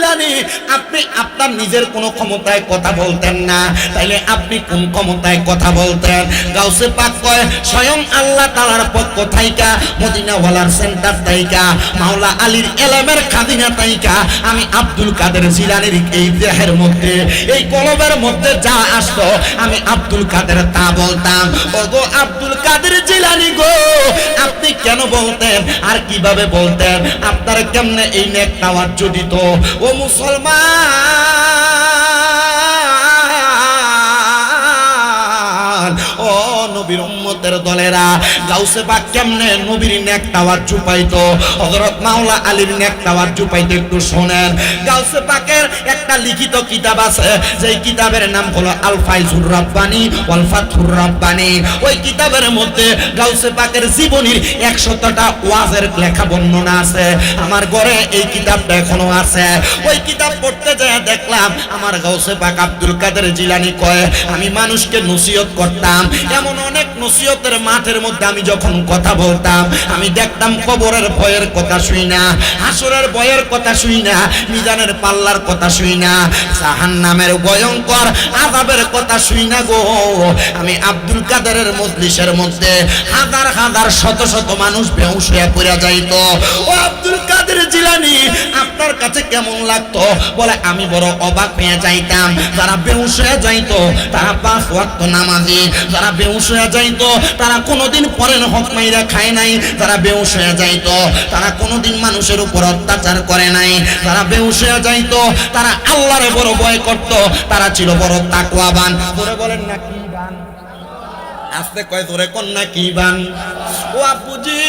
জিলানী, আপনি আপনার নিজের কোনো ক্ষমতায় কথা বলতেন না, তাইলে আপনি কোন ক্ষমতায় কথা বলতেন? গাউসে পাক কয় স্বয়ং আল্লাহ তাআলার পক্ষ থাইকা, মদিনাওয়ালার সেন্টার থাইকা, মাওলা আলীর এলেমের খাদিনা থাইকা আমি আব্দুল কাদের জিলানীর এই দেহের মধ্যে, এই কলবের মধ্যে যা আসতো আমি আব্দুল কাদের তা বলতাম। ওগো আব্দুল কাদের জিলানী গো, আপনি কেন বলতেন আর কিভাবে বলতেন? আপনার কেমনে এই নেক তাওয়াজ্জ দিত? ও মুসলমান, ও নবীর উম্মতের দলেরা, গাউসে পাক কেমনে নবীর নেক তাওয়াজ্জ পাইতো, হযরত মাওলা আলীর নেক তাওয়াজ্জ পাইতো একটু শুনেন। গাউসে পাকের একটা লিখিত কিতাব আছে, যেই কিতাবের নাম হলো আল ফায়জুর রাব্বানী ওয়াল ফাতহুর রাব্বানী। ওই কিতাবের মধ্যে গাউসে পাকের জীবনীর 100টা ওয়াজের লেখা বর্ণনা আছে। আমার ঘরে এই কিতাবটা এখনো আছে। ওই কিতাব পড়তে যায় দেখলাম আমার গাউসে পাক আব্দুল কাদের জিলানী কয়, আমি মানুষকে নসিহত করতাম, এমন অনেক নসিহতের মাঠের মধ্যে আমি যখন কথা বলতাম, আমি দেখতাম কবরের ভয়ের কথা শুই না, হাসরের ভয়ের কথা শুই না, মিজানের পাল্লার কথা শুই না, জাহান্নামের ভয়ঙ্কর আযাবের কথা শুই না গো। আমি আব্দুল কাদেরের মজলিসের মধ্যে হাজার হাজার শত শত মানুষ বেহুশ হয়ে পড়ে যাইতো। ও আব্দুল কাদের জিলানী, আপনার কাছে কেমন লাগতো? বলে আমি বড় অবাক হয়ে যাইতাম। যারা বেহুশ হয়ে যাইতো তারা 5 ওয়াক্ত নামাজি, যারা বেহুশ হয়ে যাইতো তারা কোনোদিন পরের হক মাইরা খায় নাই, যারা বেহুশ হয়ে যাইতো তারা কোনোদিন মানুষের উপর অত্যাচার করে নাই, যারা বেহুশ হয়ে যাইতো তারা আল্লাহরে বড় ভয় করত, তারা ছিল বড় তাকওয়াবান। জোরে বলেন না কি বান? আস্তে কয় জোরে কোন না কি বান? ও আপুজি,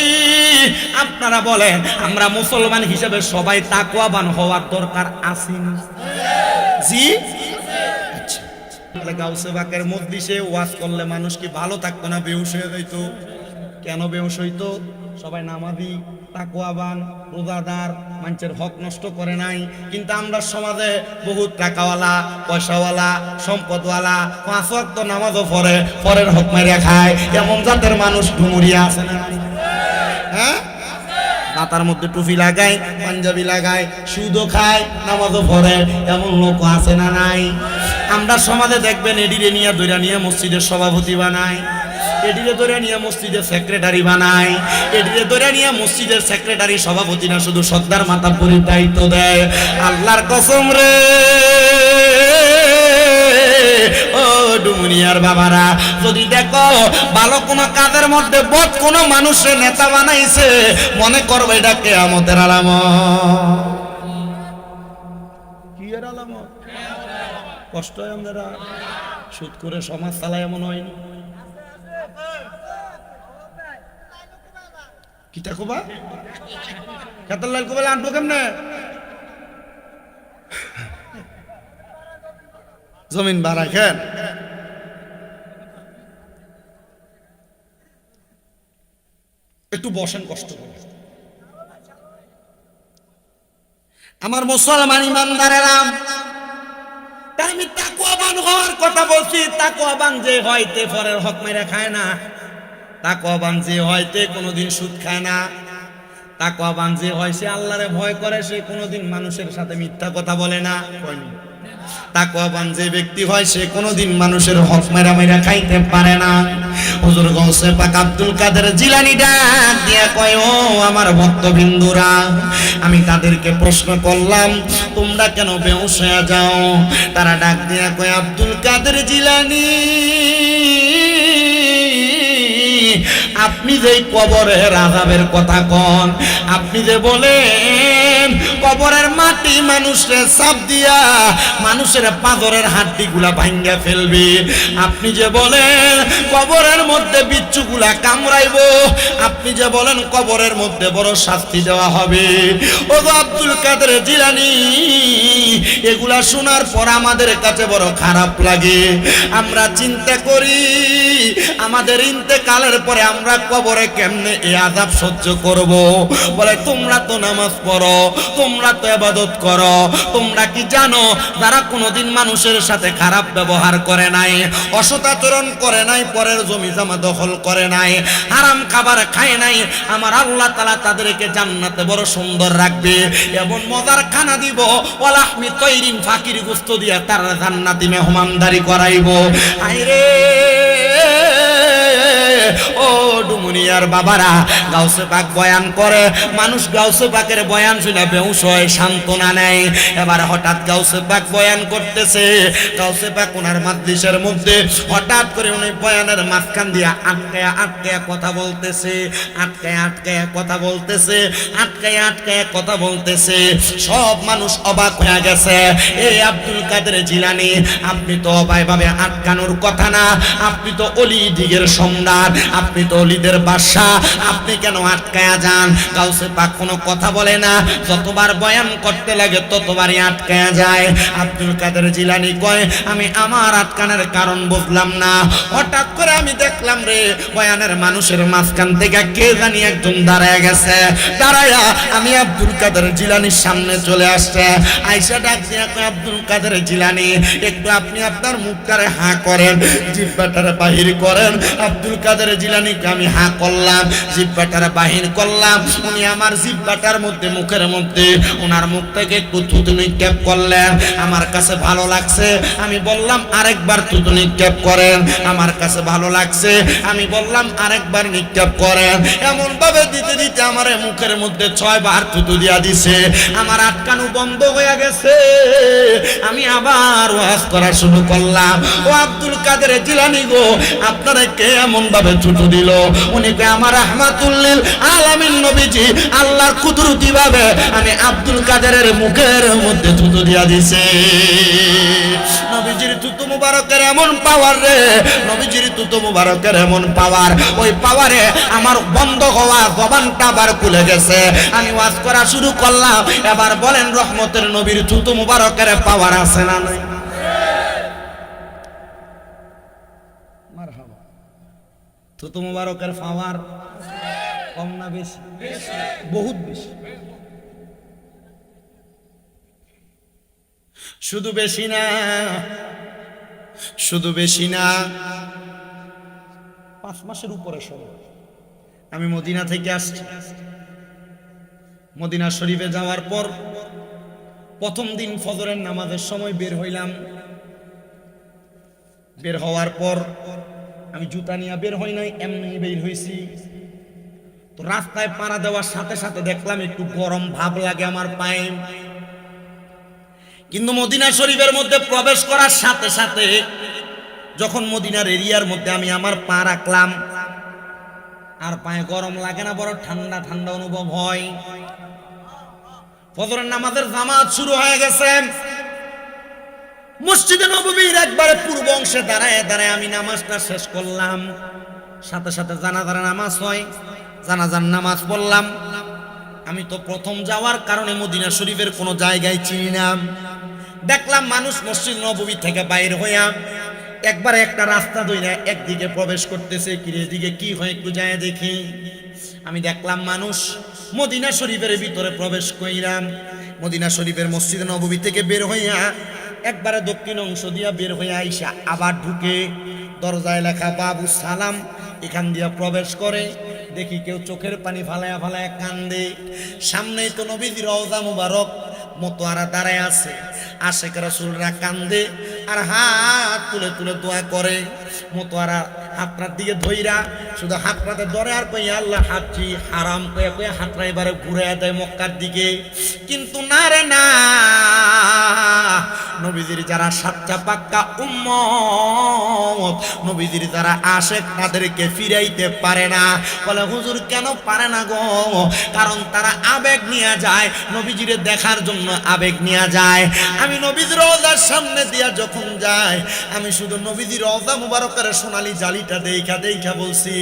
আপনারা বলেন আমরা মুসলমান হিসেবে সবাই তাকওয়াবান হওয়ার দরকার আছে না? জি, গাউসে পাকের মজলিসে ওয়াজ করলে মানুষ কি ভালো থাকতো না বেহুশ হয়ে যাইতো? কেন বেহুশ হইতো? সবাই নামাজি, তাকওয়াবান, রোজাদার, মানুষের হক নষ্ট করে নাই। কিন্তু আমরা সমাজে বহুত টাকাওয়ালা, পয়সাওয়ালা, সম্পদওয়ালা, 5 ওয়াক্ত নামাজও পড়ে, পরের হক মেরে খায়, এমন জাতের মানুষ ডুমুরিয়া আছে না? হ্যাঁ, মাথার মধ্যে টুপি লাগায়, পাঞ্জাবি লাগায়, সুদও খায়, নামাজও পড়ে, এমন লোক আছে না নাই? আমরা সমাজে দেখবেন এডিরে নিয়ে দৈরা নিয়ে মসজিদের সভাপতি বানায়, এডিরে দৈরা নিয়ে মসজিদের সেক্রেটারি বানায়, এডিরে দৈরা নিয়ে মসজিদের সেক্রেটারি সভাপতি না শুধু সর্দার মাতাব্বরের দায়িত্ব দেয়। আল্লাহর কসম রে ও ডুমুনিয়ার বাবারা, যদি দেখো ভালো কোনো কাজের মধ্যে বদ কোনো মানুষের নেতা বানাইছে, মনে করবে এটা কিয়ামতের আলামত। কি এর আলামত? কষ্ট হয় আপনারা সুদ করে সমাজ চালায়, এমন হয়নি? কিটা কোবা কাতার লাল কোবা আনবো কেমনে? জমিন ভাড়া খেন। একটু বসেন কষ্ট করে। আমার মুসলমান ইমানদারেরা, তাই আমি তাকওয়াবান হওয়ার কথা বলছি। তাকওয়াবান যে হয়তে পরের হক মেরে খায় না, তাকওয়াবান যে হয়তে কোনোদিন সুদ খায় না, তাকওয়াবান যে হয় সে আল্লাহরে ভয় করে, সে কোনোদিন মানুষের সাথে মিথ্যা কথা বলে না। তাকওয়াবান যে ব্যক্তি হয় সে কোনোদিন মানুষের হক মেরা মেরা খাইতে পারে না। হুজুর গাউসে পাক আব্দুল কাদের জিলানী ডাক দিয়া কয়, ও আমার ভক্তবিন্দুরা, আমি তাদেরকে প্রশ্ন করলাম তোমরা কেন বেহুশ হয়ে যাও? তারা ডাক দিয়া কয়, আব্দুল কাদের জিলানী, আপনি যে কবরের আযাবের কথা কন, আপনি যে বলেন কবরের মাটি মানুষের চাপ দিয়া মানুষের পাঁজরের হাড্ডিগুলা ভাঙ্গা ফেলবে, আপনি যে বলেন কবরের মধ্যে বিচ্ছুগুলা কামড়াইবো, আপনি যে বলেন কবরের মধ্যে বড় শাস্তি দেওয়া হবে, ও আব্দুল কাদের জিলানী, এগুলা শোনার পর আমাদের কাছে বড় খারাপ লাগে। আমরা চিন্তা করি আমাদের ইন্তেকালের পরে আমরা কবরে কেমনে এই আযাব সহ্য করব। বলে তোমরা তো নামাজ পড়ো, তোমরা তো ইবাদত করো। তোমরা কি জানো যারা কোনোদিন মানুষের সাথে খারাপ ব্যবহার করে নাই, অসৎ আচরণ করে নাই, পরের জমি জমা দখল করে নাই, হারাম খাবার খায় নাই, আমার আল্লাহ তাআলা তাদেরকে জান্নাতে বড় সুন্দর রাখবে, এমন মজার খানা দিব, ওয়ালাহমি তৈরিন ফাকির গোশত দিয়া তার জান্নাতি মেহমানদারি করাইব। আইরে ও ডুমুনিয়ার বাবারা, গাউসে পাক বয়ান করে, মানুষ গাউসে পাকের বয়ান শুনে বেহুশ হয়, সান্ত্বনা নেয়। এবার হঠাৎ গাউসে পাক বয়ান করতেছে, গাউসে পাক ওনার মাজলিসের মধ্যে হঠাৎ করে উনি বয়ানের মাঝখান দিয়ে আটকায়া আটকায়া কথা বলতেছে, আটকায়া আটকায়া কথা বলতেছে, আটকায়া আটকায়া কথা বলতেছে। সব মানুষ অবাক হয়ে গেছে। এই আব্দুল কাদের জিলানী, আপনি তো অবাইভাবে আটকানোর কথা না, আপনি তো অলি দিগের সম্রাট, আপনি তো অলিদের বাদশা, আপনি কেন আটকায়া যান? গাউসে পাক কোনো কথা বলে না, যতবার বয়ান করতে লাগে ততবারই আটকায়া যায়। আব্দুল কাদের জিলানী কয়, আমি আমার আটকানোর কারণ বুঝলাম না। হঠাৎ করে আমি দেখলাম রে, বয়ানের মানুষের মাঝখান থেকে কে জানি একজন দাঁড়ায় গেছে। দাঁড়ায়া আমি আব্দুল কাদের জিলানীর সামনে চলে আসছে। আয়েশা ডাক দিয়া কয়, আব্দুল কাদের জিলানী, একটু আপনি আপনার মুখটারে হাঁ করেন, জিহ্বাটারে বাহির করেন। আব্দুল কাদের জিলানীকে আমি হাঁ করলাম, জিহ্বাটারে বাহির করলাম। উনি আমার জিহ্বাটার মধ্যে, মুখের মধ্যে ওনার মুখ থেকে একটু থুতু নিক্ষেপ করলেন। আমার কাছে ভালো লাগছে, আমি বললাম আরেকবার থুতু নিক্ষেপ করেন। আমার কাছে ভালো লাগছে, আমি বললাম আরেকবার নিক্ষেপ করেন। এমন ভাবে দিতে দিতে আমার মুখের মধ্যে 6 বার থুতু দিয়া দিছে। আমার আটকানো বন্ধ হয়ে গেছে। আমি আবার ওয়াজ করা শুরু করলাম, ও আব্দুল কাদের জিলানী গো, আপনারা কে এমন ভাবে থুতু দিল? উনি কে আমার রাহমাতুল লিল আলামিন নবীজি আল্লাহর কুদরতি ভাবে আমি আব্দুল কাদেরের মুখের মধ্যে থুতু দিয়া দিছে। নবীজির থুতু মুবারকের এমন পাওয়ার রে, নবীজির থুতু মুবারকের এমন পাওয়ার, ওই পাওয়ারে আমার বন্ধ হওয়া জবানটা আবার খুলে গেছে। আমি ওয়াজ করা শুরু করলাম। এবার বলেন, রহমতের নবীর থুতু মুবারকের পাওয়ার আছে না নাই? মারহাবা। থুতু মুবারকের পাওয়ার কম না বেশি? বহুত বেশি। শুধু বেশি না, শুধু বেশি না, 5 মাসের উপরে সময়। আমি মদিনা থেকে আসছি। মদিনা শরীফে যাওয়ার পর প্রথম দিন ফজরের নামাজের সময় বের হইলাম। বের হওয়ার পর আমি জুতা নিয়ে বের হই নাই, এমনি বের হইছি। তো রাস্তায় পাড়া দেওয়ার সাথে সাথে দেখলাম একটু গরম ভাব লাগে আমার পায়ে। কিন্তু মদিনা শরীফের মধ্যে প্রবেশ করার সাথে সাথে যখন মদিনার এরিয়ার মধ্যে আমি আমার পা রাখলাম, আর পায়ে গরম লাগে না, বড় ঠান্ডা ঠান্ডা অনুভব হয়। ফজরের নামাজের জামাত শুরু হয়ে গেছে। মসজিদে নববীর একবারে পূর্ব অংশে দাঁড়ায় দাঁড়ায় আমি নামাজটা শেষ করলাম। সাথে সাথে জানাজার নামাজ হয়, জানাজার নামাজ পড়লাম। আমি তো প্রথম যাওয়ার কারণে মদিনা শরীফের কোনো জায়গায় চিনি না। দেখলাম মানুষ মসজিদ নববী থেকে বাইর হইয়া একবারে একটা রাস্তা ধইরা একদিকে প্রবেশ করতেছে। কিরে দিকে কি হয় একটু যায় দেখি। আমি দেখলাম মানুষ মদিনা শরীফের ভিতরে প্রবেশ কইরাম। মদিনা শরীফের মসজিদ নববী থেকে বের হইয়া একবারে দক্ষিণ অংশ দিয়া বের হইয়া আইসা আবার ঢুকে দরজায় লেখা বাবু সালাম, এখান দিয়া প্রবেশ করে। দেখি কেউ চোখের পানি ফালায়া ফালায়া কান্দে। সামনেই তো নবীজির রওজা মুবারক, মতোয়ারা দাঁড়ায় আছে। আশেক রাসূলরা কান্দে আর হাত তুলে তুলে দোয়া করে। মতোয়ারা হাতটার দিকে ধইরা শুধু হাতটাতে ধরে আর কই আল্লাহ হাজি হারাম কয়ে কয়ে হাতটা এবারে ঘুরে দেয় মক্কার দিকে। কিন্তু না রে না, নবীজির যারা সাচ্চা পাক্কা উম্মত, নবীজির যারা আশেক, তাদেরকে ফিরাইতে পারে না। বলে হুজুর কেন পারে না গো? কারণ তারা আবেগ নিয়ে যায়, নবীজিরে দেখার জন্য আবেগ নিয়ে যায়। আমি নবীজির রওজার সামনে দিয়া যখন যাই, আমি শুধু নবীজির রওজা মুবারকের সোনালী জালিটা দেখা দেখা বলছি,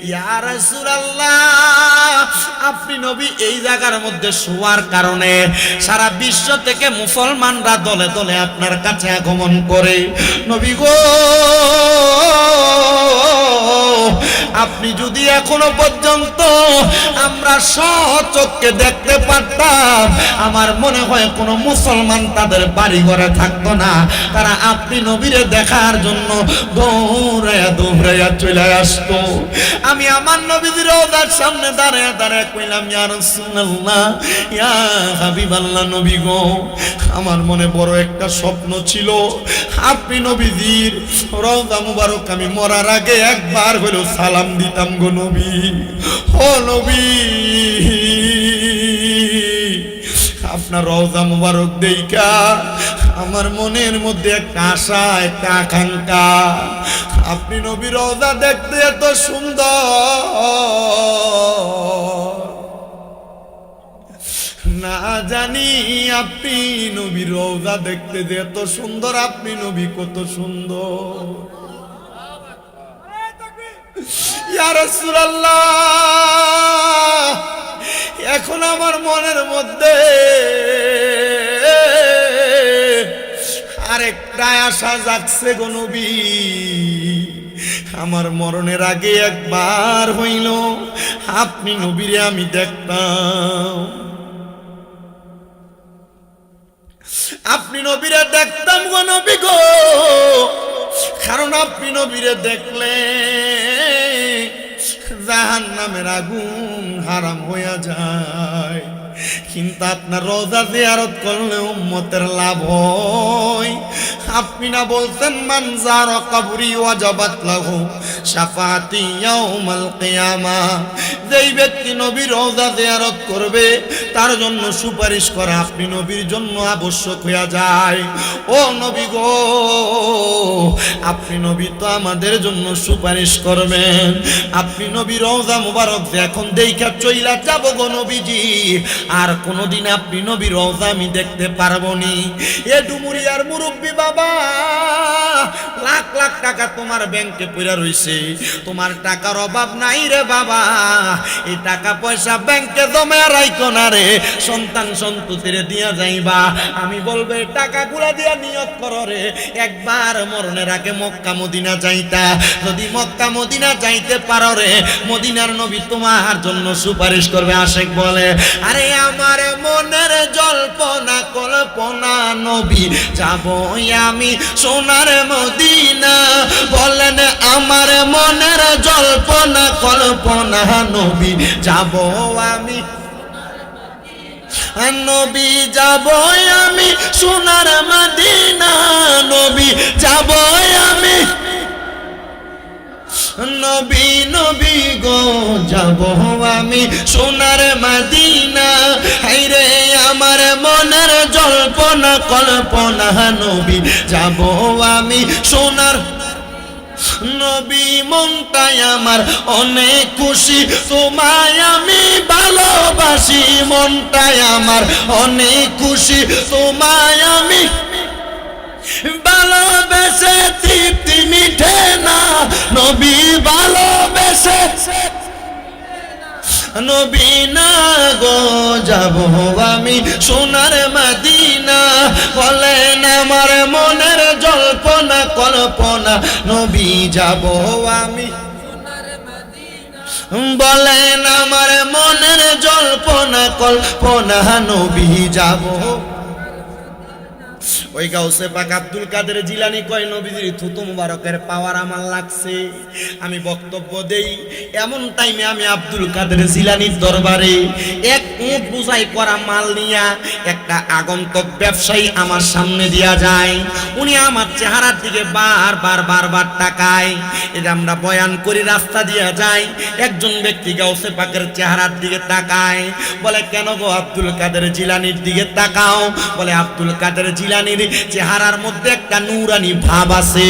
ইয়া রাসূলুল্লাহ, আপনি নবী এই জায়গার মধ্যে শোয়ার কারণে সারা বিশ্ব থেকে মুসলমানরা দলে দলে আপনার কাছে আগমন করে। নবী গো, আপনি যদি এখনো পর্যন্ত আমরা সচক্ষে দেখতে পারতাম, আমার মনে হয় কোনো মুসলমান তাদের বাড়ি ঘরে থাকতো না, তারা আপনি নবীরে দেখার জন্য দৌড়াইয়া দৌড়াইয়া চলে আসতো। আমি আমার নবীর রওজার সামনে দাঁড়ায় দাঁড়ায় কইলাম, ইয়া রাসূলুল্লাহ, ইয়া হাবিবাল্লাহ, নবী গো, আমার মনে বড় একটা স্বপ্ন ছিল, আপনি নবীজির রওজা মুবারক আমি মরার আগে একবার হলেও সালাম দিতাম গো নবী। ও নবী, আপনার রওজা মুবারক দেইখা আমার মনের মধ্যে একটা আশা, একটা আকাঙ্ক্ষা, আপনি নবী রওজা দেখতে এত সুন্দর, না জানি আপনি নবী রওজা দেখতে যে এত সুন্দর, আপনি নবী কত সুন্দর। ইয়া রাসূলুল্লাহ, এখন আমার মনের মধ্যে আরেকটা আশা জাগছে গো নবী, আমার মরণের আগে একবার হইল আপনি নবীরে আমি দেখতাম, আপনি নবীরে দেখতাম গো নবী গো, কারণ আপনি নবীরে দেখলে জাহান্নামের আগুন হারাম হইয়া যায়, কিন্তু আপনার রওজা জিয়ারত করলে উম্মতের লাভ হয়। আপনি না বলতেন, মান যারা কবরি ওয়াজাবাত লাহু শাফাআতি ইয়াউমাল কিয়ামাহ, যেই ব্যক্তি নবীর রওজা জিয়ারত করবে তার জন্য সুপারিশ করা আপনি নবীর জন্য আবশ্যক হইয়া যায়। ও নবী গো, আপনি নবী তো আমাদের জন্য সুপারিশ করবেন, আপনি নবীর রওজা মুবারক এখন দেইখা চইলা যাব গো নবীজি, আর কোনদিন আপনি নবীর রওজা আমি দেখতে পারবো নি। এ ডুমুরিয়ার মুরব্বী বাবা, লাখ লাখ টাকা তোমার ব্যাংকে পড়া রইছে, তোমার টাকার অভাব নাই রে বাবা, এই টাকা পয়সা ব্যাংকে জমা রাখো না রে, সন্তান সন্ততিরে দিয়া যাইবা। আমি বলবো এই টাকাগুলা দিয়া নিয়ত করো রে, একবার মরণের আগে মক্কা মদিনা যাইতা, যদি মক্কা মদিনা যাইতে পারো রে, মদিনার নবী তোমার জন্য সুপারিশ করবে। আশেক বলে, আরে আমার মনের জল্পনা কল্পনা নবী যাব আমি সোনার মদিনা, বলেন আমার মনের জল্পনা কল্পনা নবী যাব আমি, নবী যাব আমি সোনার মদিনা, নবী যাব আমি, নবী নবী গো যাব আমি সোনার মদিনা, হায়রে আমার মনের জল্পনা কল্পনা নবী যাব আমি সোনার নবী, মনটাই আমার অনেক খুশি, তোমায় আমি ভালোবাসি, মনটাই আমার অনেক খুশি, তোমায় আমি ভালোবেসে তৃপ্তি মিঠে না, নবী ভালোবেসে নবী না গো যাব আমি সোনার মদিনা, বলেন আমার মনের জল্পনা কল্পনা নবী যাব আমি, বলেন আমার মনের জল্পনা কল্পনা নবী যাব। ওই গাউসে পাক আব্দুল কাদের জিলানী কয়, নবীজির থুতু মুবারকের পাওয়ার আমার লাগছে, আমি বক্তব্য দেই, এমন টাইমে আমি আব্দুল কাদের জিলানীর দরবারে এক উট বুঝাই করা মাল নিয়া একটা আগন্তুক ব্যবসায়ী আমার সামনে দিয়া যায়, উনি আমার চেহারার দিকে বারবার তাকায়, এটা আমরা বয়ান করি, রাস্তা দিয়া যায়, একজন ব্যক্তি গাউসে পাকের চেহারার দিকে তাকায়, বলে কেন গো আব্দুল কাদের জিলানীর দিকে তাকাও? বলে আব্দুল কাদের জিলানীর চেহারার মধ্যে একটা নূরানি ভাব আছে।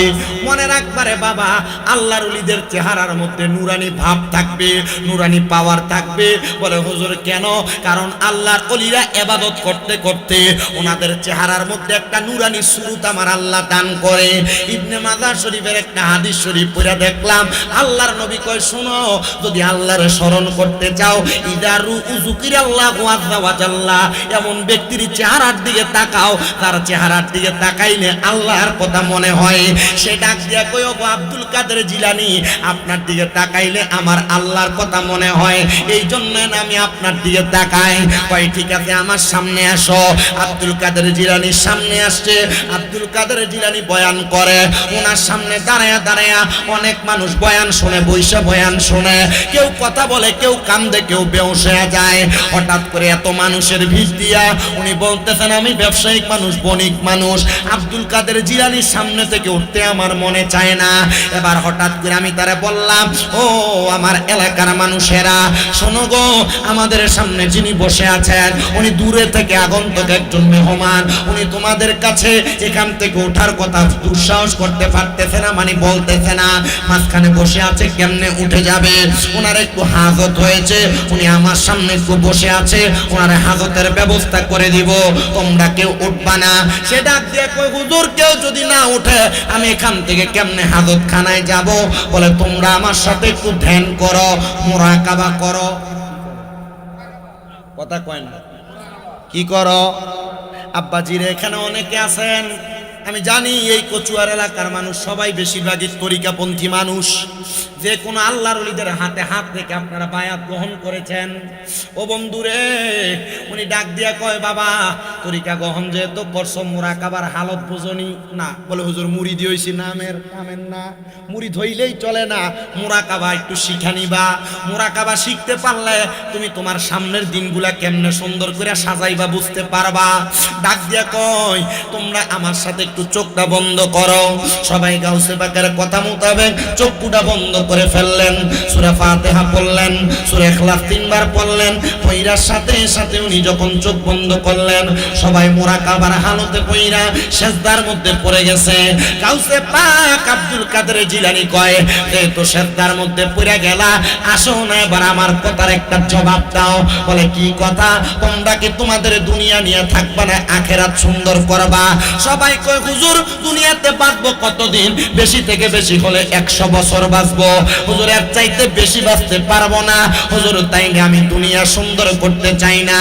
মনে রাখবারে বাবা, আল্লাহর ওলিদের চেহারার মধ্যে নূরানি ভাব থাকবে, নূরানি পাওয়ার থাকবে। বলে হুজুর কেন? কারণ আল্লাহর ওলিরা ইবাদত করতে করতে ওনাদের চেহারার মধ্যে একটা নূরানি সুরত আমার আল্লাহ দান করে। ইবনে মাজাহ শরীফের একটা হাদিস শরীফ পড়া দেখলাম, আল্লাহর নবী কয়, শুনো, যদি আল্লাহর স্মরণ করতে চাও, ইদারু উযুকিরাল্লাহু আযজা ওয়া জাল্লা, এমন ব্যক্তির চেহারার দিকে তাকাও তার চেহারার দিকে তাকাইলে আল্লাহর কথা মনে হয়। সে ডাক দিয়া কই, ও আব্দুল কাদের জিলানী, আপনার দিকে তাকাইলে আমার আল্লাহর কথা মনে হয়, এই জন্য আমি আপনার দিকে তাকাই। কই ঠিক আছে, আমার সামনে আসো। আব্দুল কাদের জিলানীর সামনে আসছে। আব্দুল কাদের জিলানী বয়ান করে। ওনার সামনে দাঁড়ায়া দাঁড়ায়া অনেক মানুষ বয়ান শুনে, বৈশা বয়ান শুনে, কেউ কথা বলে, কেউ কান্দে, কেউ বেহুশ হয়ে যায়। হঠাৎ করে এত মানুষের ভিড় দিয়া উনি বলতেছেন, আমি ব্যবসায়িক মানুষ, বণিক মানুষ, আব্দুল কাদের জিলানীর সামনে থেকে উঠতে আমার মনে চায় না। এবার হঠাৎ করে আমি তারা বললাম, ও আমার এলাকার মানুষেরা শোনো গো, আমাদের সামনে যিনি বসে আছেন উনি দূরে থেকে আগন্তুক একজন মেহমান। উনি তোমাদের কাছে এখান থেকে ওঠার কথা দুঃসাহস করতে পারতেছে না, মানে বলতেছে না। মাঝখানে বসে আছে, কেমনে উঠে যাবে? ওনার একটু হাজত হয়েছে, উনি আমার সামনে একটু বসে আছে, ওনার হাজতের ব্যবস্থা করে দিব, তোমরা কেউ উঠবা না। সে ডাক দিয়ে কই, হুজুর কেউ যদি না উঠে আমি এখান থেকে কেমনে হাজত খানায় যাব? বলে তোমরা আমার সাথে একটু ধ্যান করো, মুরাকাবা করো। কথা কয় না, কি করো? আব্বাজিরে এখানে অনেকে আছেন, আমি জানি এই কচুয়ার এলাকার মানুষ সবাই বেশিরভাগই তরিকাপন্থী মানুষ। যে কোনো আল্লাহর ওলিদের হাতে হাত রেখে আপনারা বায়াত গ্রহণ করেছেন। ও বন্ধুরে, উনি ডাক দিয়া কয়, বাবা তরিকা গ্রহণ যেহেতু করছো, মুরাকাবার হালত বুঝনি না? বলে হুজুর মুরিদি হইছি, নামের কামেন না, মুরিদ হইলেই চলে না, মুরাকাবা একটু শিখা নিবা। মুরাকাবা শিখতে পারলে তুমি তোমার সামনের দিনগুলা কেমনে সুন্দর করে সাজাইবা বুঝতে পারবা। ডাক দিয়া কয়, তোমরা আমার সাথে একটু চোখটা বন্ধ করো। সবাই গাউসে পাকের কথা মোতাবেক চোখটা বন্ধ করে ফেললেন। সূরা ফাতিহা পড়লেন, সূরা ইখলাস 3 বার পড়লেন। পয়রার সাথে সাথে উনি যখন চোখ বন্ধ করলেন, সবাই মুরাকাবার হালতে পয়রা সিজদার মধ্যে পড়ে গেছে। গাউসে পাক আব্দুল কাদের জিলানী কয়, এই তো সিজদার মধ্যে পড়ে গেলা, আসো না এবার আমার কথার একটা জবাব দাও। বলে কি কথা? তোমরা কি তোমাদের দুনিয়া নিয়ে থাকবা না আখিরাত সুন্দর করবা? সবাই কয়, হুজুর দুনিয়াতে বাঁচবো কতদিন? বেশি থেকে বেশি হলে 100 বছর বাঁচবো। হুজুর এর চাইতে বেশি বাঁচতে পারবো না। হুজুর তাইলে আমি দুনিয়া সুন্দর করতে চাই না,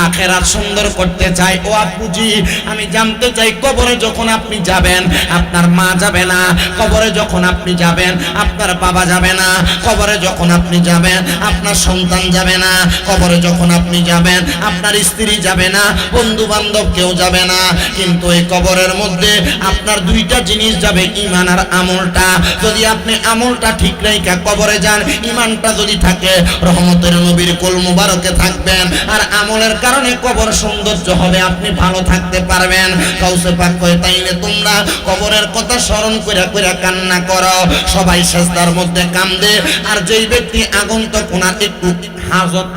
আখিরাত সুন্দর করতে চাই। ও আপুজি, আমি জানতে চাই, কবরে যখন আপনি যাবেন আপনার মা যাবে না, কবরে যখন আপনি যাবেন আপনার বাবা যাবে না, কবরে যখন আপনি যাবেন আপনার সন্তান যাবে না, কবরে যখন আপনি যাবেন আপনার স্ত্রী যাবে না, বন্ধু বান্ধব কেউ যাবে না। কিন্তু এই কবরের মধ্যে আপনার দুইটা জিনিস যাবে, ঈমান আর আমলটা। যদি আপনি আমলটা ঠিক রাইখা কবরে যান, ঈমানটা যদি থাকে রহমতের নবীর কোল মুবারকে থাকবেন, আর আমলের কারণে কবর সৌন্দর্য হবে, আপনি ভালো থাকতে পারবেন। গাউসে পাক কয়, তাইলে তোমরা কবরের কথা স্মরণ কইরা কইরা কান্না করো। সবাই সিজদার মধ্যে কান্দে। আর যেই ব্যক্তি আগন্তুক ওনার একটু হাজত,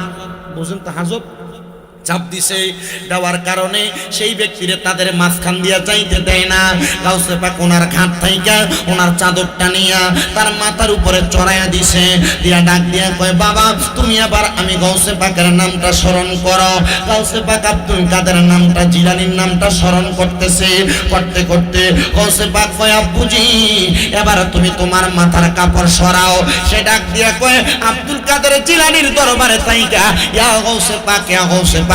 বুঝেন তো হাজত চাপ দিছে, দেওয়ার কারণে সেই ব্যক্তিরে তাদের মাঝখান দিয়া যাইতে দেয় না। গাউসে পাক ওনার ঘাট থাইকা ওনার চাদরটা নিয়া তার মাথার উপরে চড়াইয়া দিছে। দিয়া ডাক দিয়া কয়, বাবা তুমি আবার আমি গাউসে পাকের নামটা স্মরণ করো। গাউসে পাক আব্দুল কাদের নামটা, জিলানীর নামটা স্মরণ করতেছে। করতে করতে গাউসে পাক কয়, আব্বুজি এবার তুমি তোমার মাথার কাপড় সরাও। সে ডাক দিয়া কয়, আব্দুল কাদের জিলানীর দরবারে থাইকা, ইয়া গাউসে পাক, ইয়া গাউসে পাক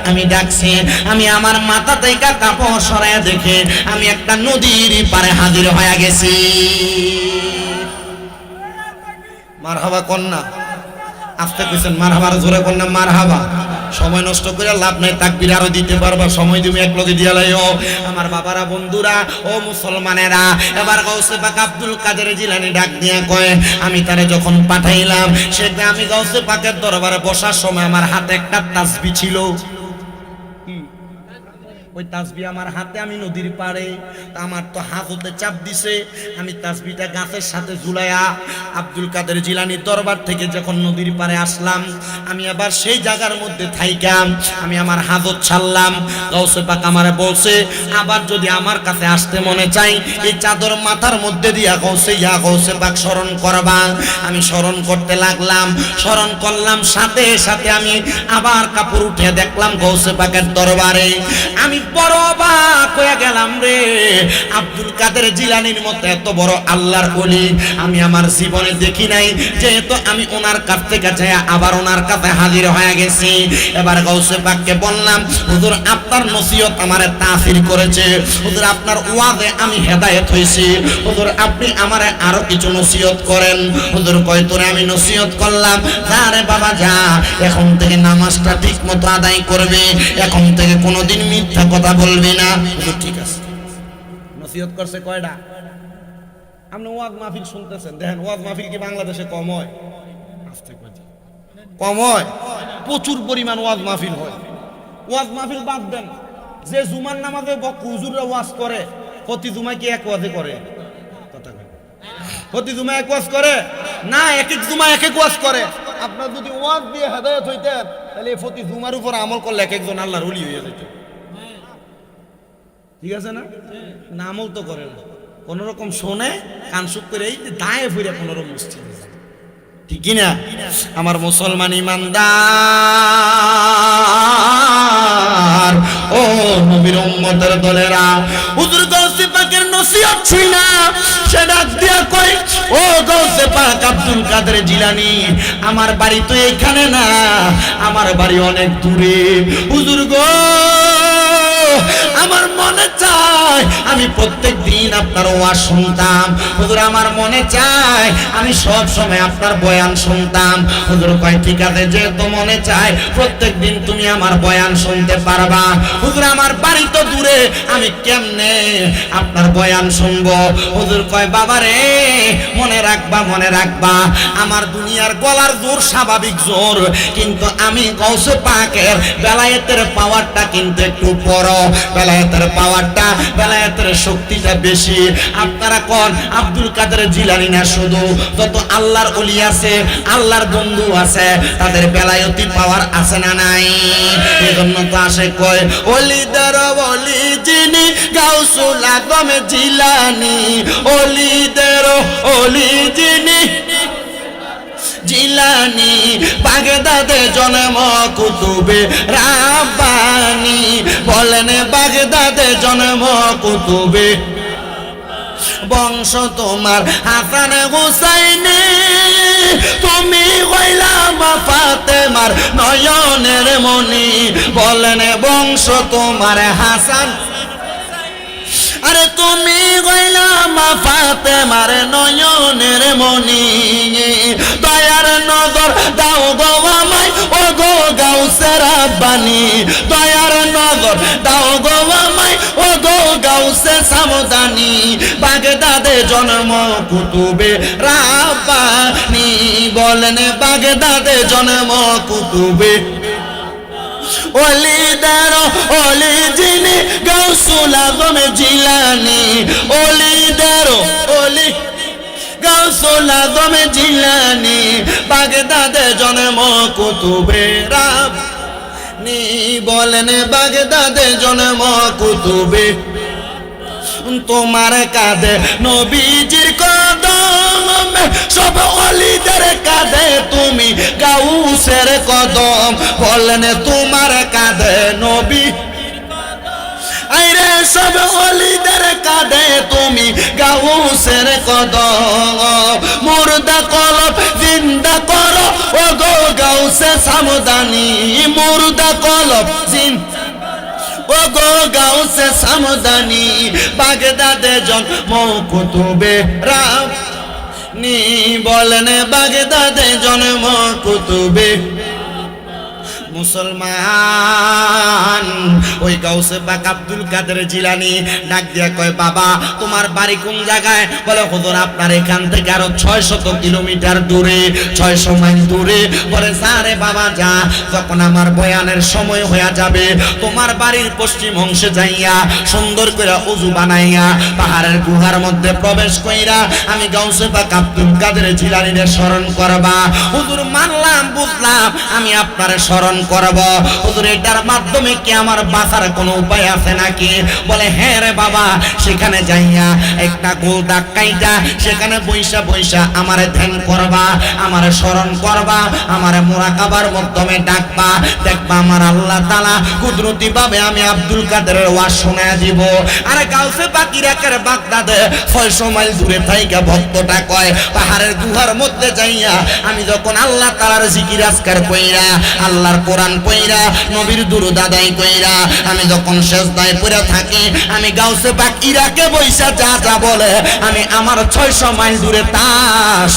আমি ডাকছি। আমি আমার মাথা থেকে কাপড় সরাইয়া দেখে আমি একটা নদীর পারে হাজির হয়ে গেছি। মারহাবা কন্যা, আস্তে কইছেন মারহাবার জোরে কন্যা মারহাবা। সময় নষ্ট করে লাভ নাই, তাকবীর আরো দিতে পারবা, সময় তুমি এক লগে দিয়া লাইও। আমার বাবারা, বন্ধুরা, ও মুসলমানেরা, এবার গাউসে পাক আব্দুল কাদের জিলানী ডাক দিয়া কয়, আমি তারে যখন পাঠাইলাম সেটা আমি গাউসে পাকের দরবারে বসার সময় আমার হাতে একটা তাসবিহ ছিল। ওই তাসবিহ আমার হাতে, আমি নদীর পাড়ে, আমার তো হাজতে চাপ দিছে। আমি তাসবিহটা গাছের সাথে ঝুলাইয়া আব্দুল কাদের জিলানীর দরবার থেকে যখন নদীর পাড়ে আসলাম, আমি আবার সেই জায়গার মধ্যে থাইকাম আমি আমার হাজত ছাড়লাম। গাউসে পাক আমারে বলছে, আবার যদি আমার কাছে আসতে মনে চাই এই চাদর মাথার মধ্যে দিয়া গাউসে পাক স্মরণ করবা। আমি স্মরণ করতে লাগলাম, স্মরণ করলাম, সাথে সাথে আমি আবার কাপড় উঠে দেখলাম গাউসে পাকের দরবারে আমি বড় অবাক হয়ে গেলাম রে, আব্দুল কাদের জিলানীর মতো এত বড় আল্লাহর ওলি আমি আমার জীবনে দেখি নাই। যেহেতু আমি ওনার কাছ থেকে যাই আবার ওনার কাছে হাজির হয়ে গেছি, এবার গাউসে পাককে বললাম, হুজুর আপনার নসিহত আমারে তাসির করেছে, হুজুর আপনার ওয়াজে আমি হেদায়েত হইছি, হুজুর আপনি আমারে আরো কিছু নসিহত করেন। হুজুর কয় তোরে আমি নসিহত করলাম, যা রে বাবা যা, এখন থেকে নামাজটা ঠিক মতো আদায় করবে, এখন থেকে কোনোদিন মিথ্যা কথা বলবি না। হুজুর ঠিক আছে। নসিহত করছে কয়টা? আপনি ওয়াজ মাহফিল শুনতেছেন, দেখেন ওয়াজ মাহফিল কি বাংলাদেশে কম হয়? কম হয়? প্রচুর পরিমাণ ওয়াজ মাহফিল হয়। ওয়াজ মাহফিল বাদ দেন, যে জুমার নামাজে হুজুররা ওয়াজ করে, প্রতি জুমায় কি এক ওয়াজে করে? প্রতি জুমায় এক ওয়াজ করে না, এক এক জুমায় এক এক ওয়াজ করে। আপনার যদি ওয়াজ দিয়ে হেদায়েত হইতেন তাহলে প্রতি জুমার উপর আমল করলে এক একজন আল্লাহর ওলি হয়ে যেত। ঠিক আছে না? না আমল তো করেন না, কোন রকম শোনে কান সুখ করে এই দায়ে ফিরে কোন রকম মসজিদে যায়। ঠিক কিনা আমার মুসলমান ইমানদার ও নবীর উম্মতের দলেরা, হুজুর গাউসে পাকের নসিহত ছিল সে ডাক দিয়া কয়, ও গাউসে পাক আব্দুল কাদের জিলানী, আমার বাড়ি তো এখানে না, আমার বাড়ি অনেক দূরে। হুজুর গো আমার মনে চায় আমি প্রত্যেক দিন আপনার ওয়াজ শুনতাম, হুজুর আমার মনে চায় আমি সব সময় আপনার বয়ান শুনতাম। হুজুর কয় ঠিক আছে, যেহেতু মনে চায় প্রত্যেক দিন তুমি আমার বয়ান শুনতে পারবা। হুজুর আমার বাড়ি তো দূরে, আমি কেমনে আপনার বয়ান শুনবো? হুজুর কয় বাবা রে মনে রাখবা, মনে রাখবা আমার দুনিয়ার গলার জোর স্বাভাবিক জোর, কিন্তু আমি গাউসে পাকের বেলায়েতের পাওয়ারটা কিন্তু একটু বড়, বেলায়েতের পাওয়ারটা, বেলায়েতের শক্তিটা বেশি। আপনারা কোন আব্দুল কাদের জিলানী না, শুধু যত আল্লাহর ওলি আছে, আল্লাহর বন্ধু আছে, তাদের বেলায়েতি পাওয়ার আছে না নাই? এজন্য তো আসে কয় ওলিদের ওলি যিনি গাউসুল আজম জিলানী, ওলিদের ওলি যিনি জিলানী, বাগদাদে জন্ম কুতুবে রাব্বানি, বলেন বাগদাদে জন্ম কুতুবে, বংশ তোমার হাসান হুসাইনে, তুমি হইলাম ফাতেমার নয়নের মনি, বলেন বংশ তোমার হাসান, আরে তুমি গইলাম ফাতেমার নয়নের মনি, দয়ার নজর দাও গো আমায় ও গো গাউসে রাব্বানি, দয়ার নজর দাও গো আমায় ও গো গাউসে সামদানি, বাগদাদে জন্ম কুতুবে রাব্বানি, বলেন বাগদাদে জন্ম কুতুবে, ওলিদের ওলি যিনি গাউসুল আজম জিলানী, ওলিদের ওলি গাউসুল আজম জিলানী, বাগদাদে জন্ম কুতুবে রাব্বানি, বলেন বাগদাদে জন্ম কুতুবে, তোমার কাঁধে নবীজির কদম, সব ওলিদের কাঁধে তুমি গাউসের কদম, বলেন তোমার কাঁধে নবী, আইরে সব ওলিদের কাঁধে তুমি গাউসের কদম, মুর্দা কলব জিন্দা করো ও গো গাউসে সামদানি, মুর্দা কলব জিন্দা ও গো গাউসে সামদানি, বাগদাদে জন্ম কুতুবে রাব্বানি, বলেন বাগদাদে জন্ম কুতুবে। মুসলমান ওই গাউসে পাক আব্দুল কাদের জিলানী ডাক দিয়া কয় বাবা তোমার বাড়ি কোন জায়গায়? বলে হুজুর আপনার এখান থেকে আরো 600 কিলোমিটার দূরে, 600 মাইল দূরে। বলে যা রে বাবা যা, যখন আমার বয়ানের সময় হয়ে যাবে তোমার বাড়ির পশ্চিম অংশে যাইয়া সুন্দর করে ওযু বানাইয়া পাহাড়ের গুহার মধ্যে প্রবেশ কইরা আমি গাউসে পাক আব্দুল কাদের জিলানীর স্মরণ করবা। হুজুর মানলাম বুঝলাম, আমি আপনারে স্মরণ করব। হুজুর এটার মাধ্যমে কি আমার বাঁচার কোনো উপায় আছে নাকি? বলে হ্যাঁ রে বাবা, সেখানে যাইয়া একটা গোল দাগ কাইটা সেখানে বইসা বইসা আমারে ধ্যান করবা, আমারে স্মরণ করবা, আমারে মুরাকাবার মাধ্যমে ডাকবা, দেখবা আমার আল্লাহ তাআলা কুদরতি ভাবে আমি আব্দুল কাদেরের ওয়াজ শোনায় দিব। আরে গাউসে পাক ইরাকের বাগদাদে 600 মাইল দূরে থাইকা ভক্তটা কয় পাহাড়ের গুহার মধ্যে যাইয়া আমি যখন আল্লাহ তাআলার জিকির আজকার কইরা, আল্লাহর কোরআন পড়া, নবীর দুরূদ আদায় কইরা আমি যখন সেজদায় পড়ে থাকি, আমি গাউসে পাক ইরাকে বইসা যা যা বলে আমি আমার 600 মাইল দূরে তা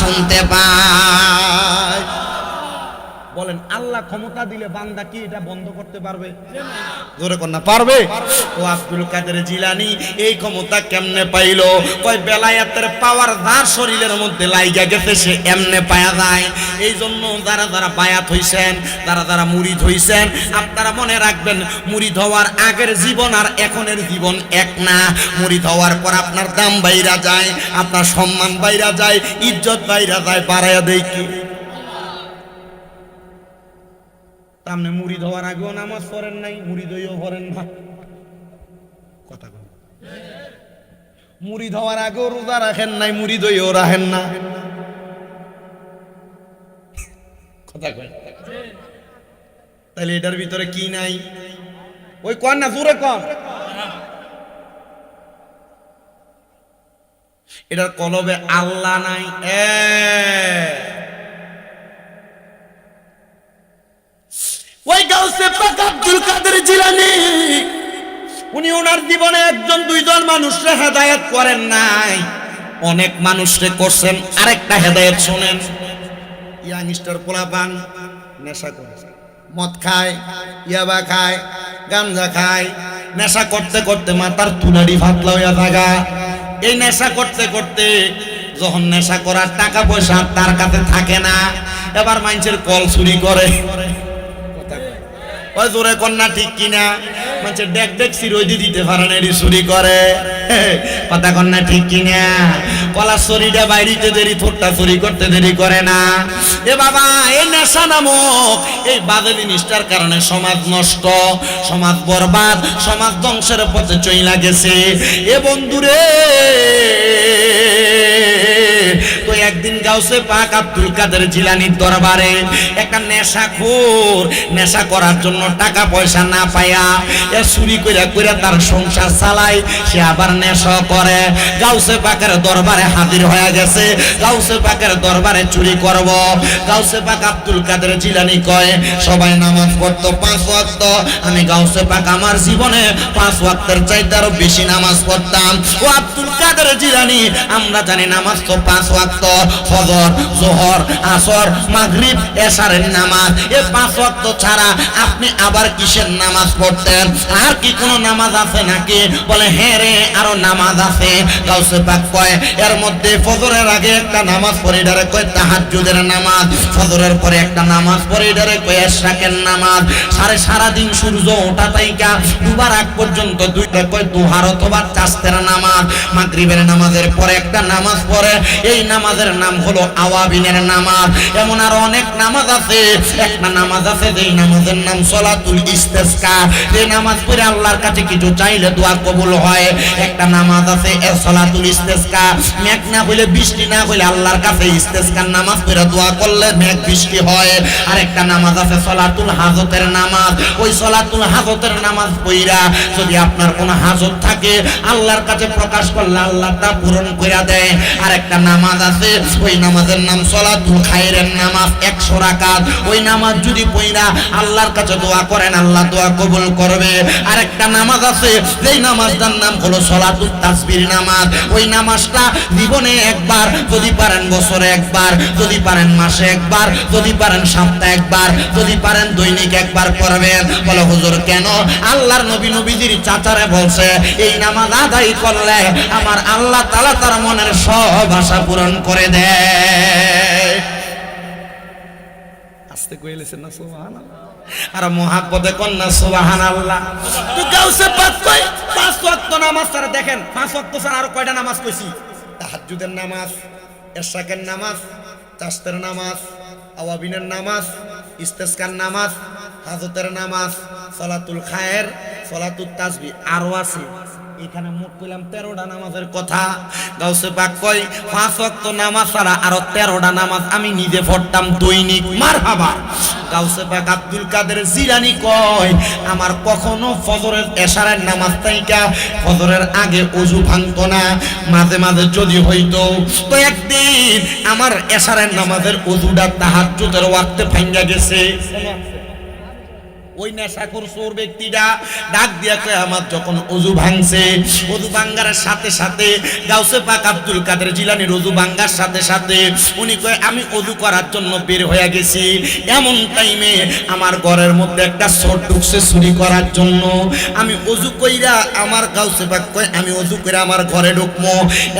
শুনতে পাই। বলেন আল্লাহ ক্ষমতা দিলে বান্দা কি এটা বন্ধ করতে পারবে? জোরে কোন না পারবে? ও আব্দুল কাদের জিলানী এই ক্ষমতা কেমনে পাইলো? কয় বেলায়েতের পাওয়ার যার শরীরের মধ্যে লাইগা গেছে সে এমনে পায়া যায়। এই জন্য যারা যারা বায়াত হইছেন, যারা যারা মুরিদ হইছেন, আপনারা মনে রাখবেন মুরিদ হওয়ার আগের জীবন আর এখনের জীবন এক না। মুরিদ হওয়ার পর আপনার দাম বাইরা যায়, আপনার সম্মান বাইরা যায়, ইজ্জত বাইরা যায়, বাড়াইয়া দেয় কি? আপনি মুরিদ হওয়ার আগেও নামাজ পড়েন নাই, মুরিদ হইও পড়েন না। কথা বলেন। মুরিদ হওয়ার আগেও রোজা রাখেন নাই, মুরিদ হইও রাখেন না। কথা কয়। তাহলে এটার ভিতরে কি নাই? ওই কন না, জোরে কন। এটার কলবে আল্লাহ নাই। ওই গাউসে পাক আব্দুল কাদের জিলানী উনি ওনার জীবনে একজন দুইজন মানুষকে হেদায়েত করেন নাই, অনেক মানুষকে করছেন। আরেকটা হেদায়েত শুনেন। ইয়াংস্টার পোলাপান নেশা করে, মদ খায়, ইয়াবা খায়, গাঞ্জা খায়, নেশা করতে করতে মাথার তুলারি ফাতলা হইয়া থাকা। এই নেশা করতে করতে যখন নেশা করার টাকা পয়সা তার কাছে থাকে না, এবার মানুষের কল চুরি করে। ওই জোরে কন্যা ঠিক কিনা? মানে ডেক ডেক চিরই দিতে পারে না, এটি চুরি করে। কথা কন্যা ঠিক কিনা? কলার চুরিটা বাইরিতে দেরি, থোটটা চুরি করতে দেরি করে না। এ বাবা, এই নেশা নামক এই বাজে জিনিসটার কারণে সমাজ নষ্ট, সমাজ বরবাদ, সমাজ ধ্বংসের পথে চইলা গেছে। এ বন্ধুরে, তো একদিন গাউসে পাক আব্দুল কাদের জিলানীর দরবারে একটা নেশাখোর নেশা করার জন্য টাকা পয়সা না পায়া এ চুরি কইরা কইরা তার সংসার চালায়, সে আবার নেশা করে। গাউসে পাকের দরবারে হাজির হয়ে গেছে, গাউসে পাকের দরবারে চুরি করব। গাউসে পাক আব্দুল কাদের জিলানী কয় সবাই নামাজ পড়তো 5 ওয়াক্ত, আমি গাউসে পাক আমার জীবনে 5 ওয়াক্তের চাইতে আরো বেশি নামাজ পড়তাম। ও আব্দুল কাদের জিলানী, আমরা জানি নামাজ তো 5 ওয়াক্ত, ফজর, যোহর, আসর, মাগরিব, এশারের নামাজ। এই 5 ওয়াক্ত ছাড়া আপনি আবার কিসের নামাজ পড়তেন? আর কি কোনো নামাজ আছে নাকি? বলে হ্যাঁ রে, আরো নামাজ আছে। গাউসে পাক কয় এর মধ্যে ফজরের আগে একটা নামাজ পড়ে, এটারে কয় তাহাজ্জুদের নামাজ। ফজরের পরে একটা নামাজ পড়ে, এটারে কয় ইশরাকের নামাজ। সারা দিন সূর্য ওঠা থাইকা ডুবার আগ পর্যন্ত দুইটা কয় দুহার অথবা চাস্তের নামাজ। মাগরিবের নামাজের পরে একটা নামাজ পড়ে, এই নামাজের নাম হলো আওয়াবিনের নামাজ। এমন আর অনেক নামাজ আছে। একটা নামাজ আছে যেই নামাজের নাম সলাতুল ইস্তেসকা, যে নামাজ পড়ে আল্লাহর কাছে কিছু চাইলে দোয়া কবুল হয়। একটা নামাজ আছে সলাতুল ইস্তেসকা, মেঘ না হইলে, বৃষ্টি না হইলে আল্লাহর কাছে ইস্তেসকার নামাজ পড়ে দোয়া করলে মেঘ বৃষ্টি হয়। আর একটা নামাজ আছে সলাতুল হাজতের নামাজ। ওই সলাতুল হাজতের নামাজ পড়া যদি আপনার কোনো হাজত থাকে আল্লাহর কাছে প্রকাশ করলে আল্লাহ তা পূরণ করে দেয়। আর একটা নামাজ আছে, ওই নামাজের নাম সলাতুল খায়রের নামাজ, 100 রাকাত। ওই নামাজ যদি পড়া আল্লাহর কাছে দোয়া করেন আল্লাহ দোয়া কবুল করবে। আর একটা নামাজ আছে যেই নামাজটার নাম হলো সলাতুল তাসবির নামাজ। ওই নামাজটা জীবনে একবার, যদি পারেন বছরে একবার, যদি পারেন মাসে একবার, যদি পারেন সপ্তাহে একবার, যদি পারেন দৈনিক একবার করবেন। বলে হুজুর কেন? আল্লাহর নবী নবীজির চাচারে বলছে এই নামাজ আদায় করলে আমার আল্লাহ তাআলা তার মনের সব আশা পূরণ করে দেয়। আস্তে কইলেছেন না সুবহানাল্লাহ? আর মুহাব্বতে কোন না সুবহানাল্লাহ? তো গাউসে পাক কয় 5 ওয়াক্ত নামাজ ছাড়া, দেখেন 5 ওয়াক্ত ছাড়া আর কয়টা নামাজ কইছি? তাহাজ্জুদের নামাজ, ইশরাকের নামাজ, চাস্তের নামাজ, আওয়াবিনের নামাজ, ইস্তেসকার নামাজ, হাজতের নামাজ, সালাতুল খায়ের, সালাতুল তাসবিহ আরো আছে। এখানে মোট কইলাম 13টা নামাজের কথা। গাউসে পাক কয় 5 ওয়াক্ত নামাজ ছাড়া আরো 13টা নামাজ আমি নিজে পড়তাম দৈনিক। মারহাবা। গাউসে পাক আব্দুল কাদের জিলানী কয় আমার কখনো ফজরের এশারের নামাজ তাইকা ফজরের আগে ওযু ভাঙতো না। মাঝে মাঝে যদি হইতো তো একদিন আমার এশারের নামাজের ওযুটা তাহাজ্জুদের ওয়াক্তে ভাঙা গেছে। ওই নেশাখোর চোর ব্যক্তিটা ডাক দিয়া কয় আমার যখন ওযু ভাঙছে, ওযু ভাঙার সাথে সাথে গাউসে পাক আব্দুল কাদের জিলানীর ওযু ভাঙার সাথে সাথে উনি কয় আমি ওযু করার জন্য বের হয়ে গেছি। এমন টাইমে আমার ঘরের মধ্যে একটা চোর ঢুকছে চুরি করার জন্য। আমি ওযু কইরা আমার গাউসে পাক কয় আমি ওযু কইরা আমার ঘরে ঢুকবো।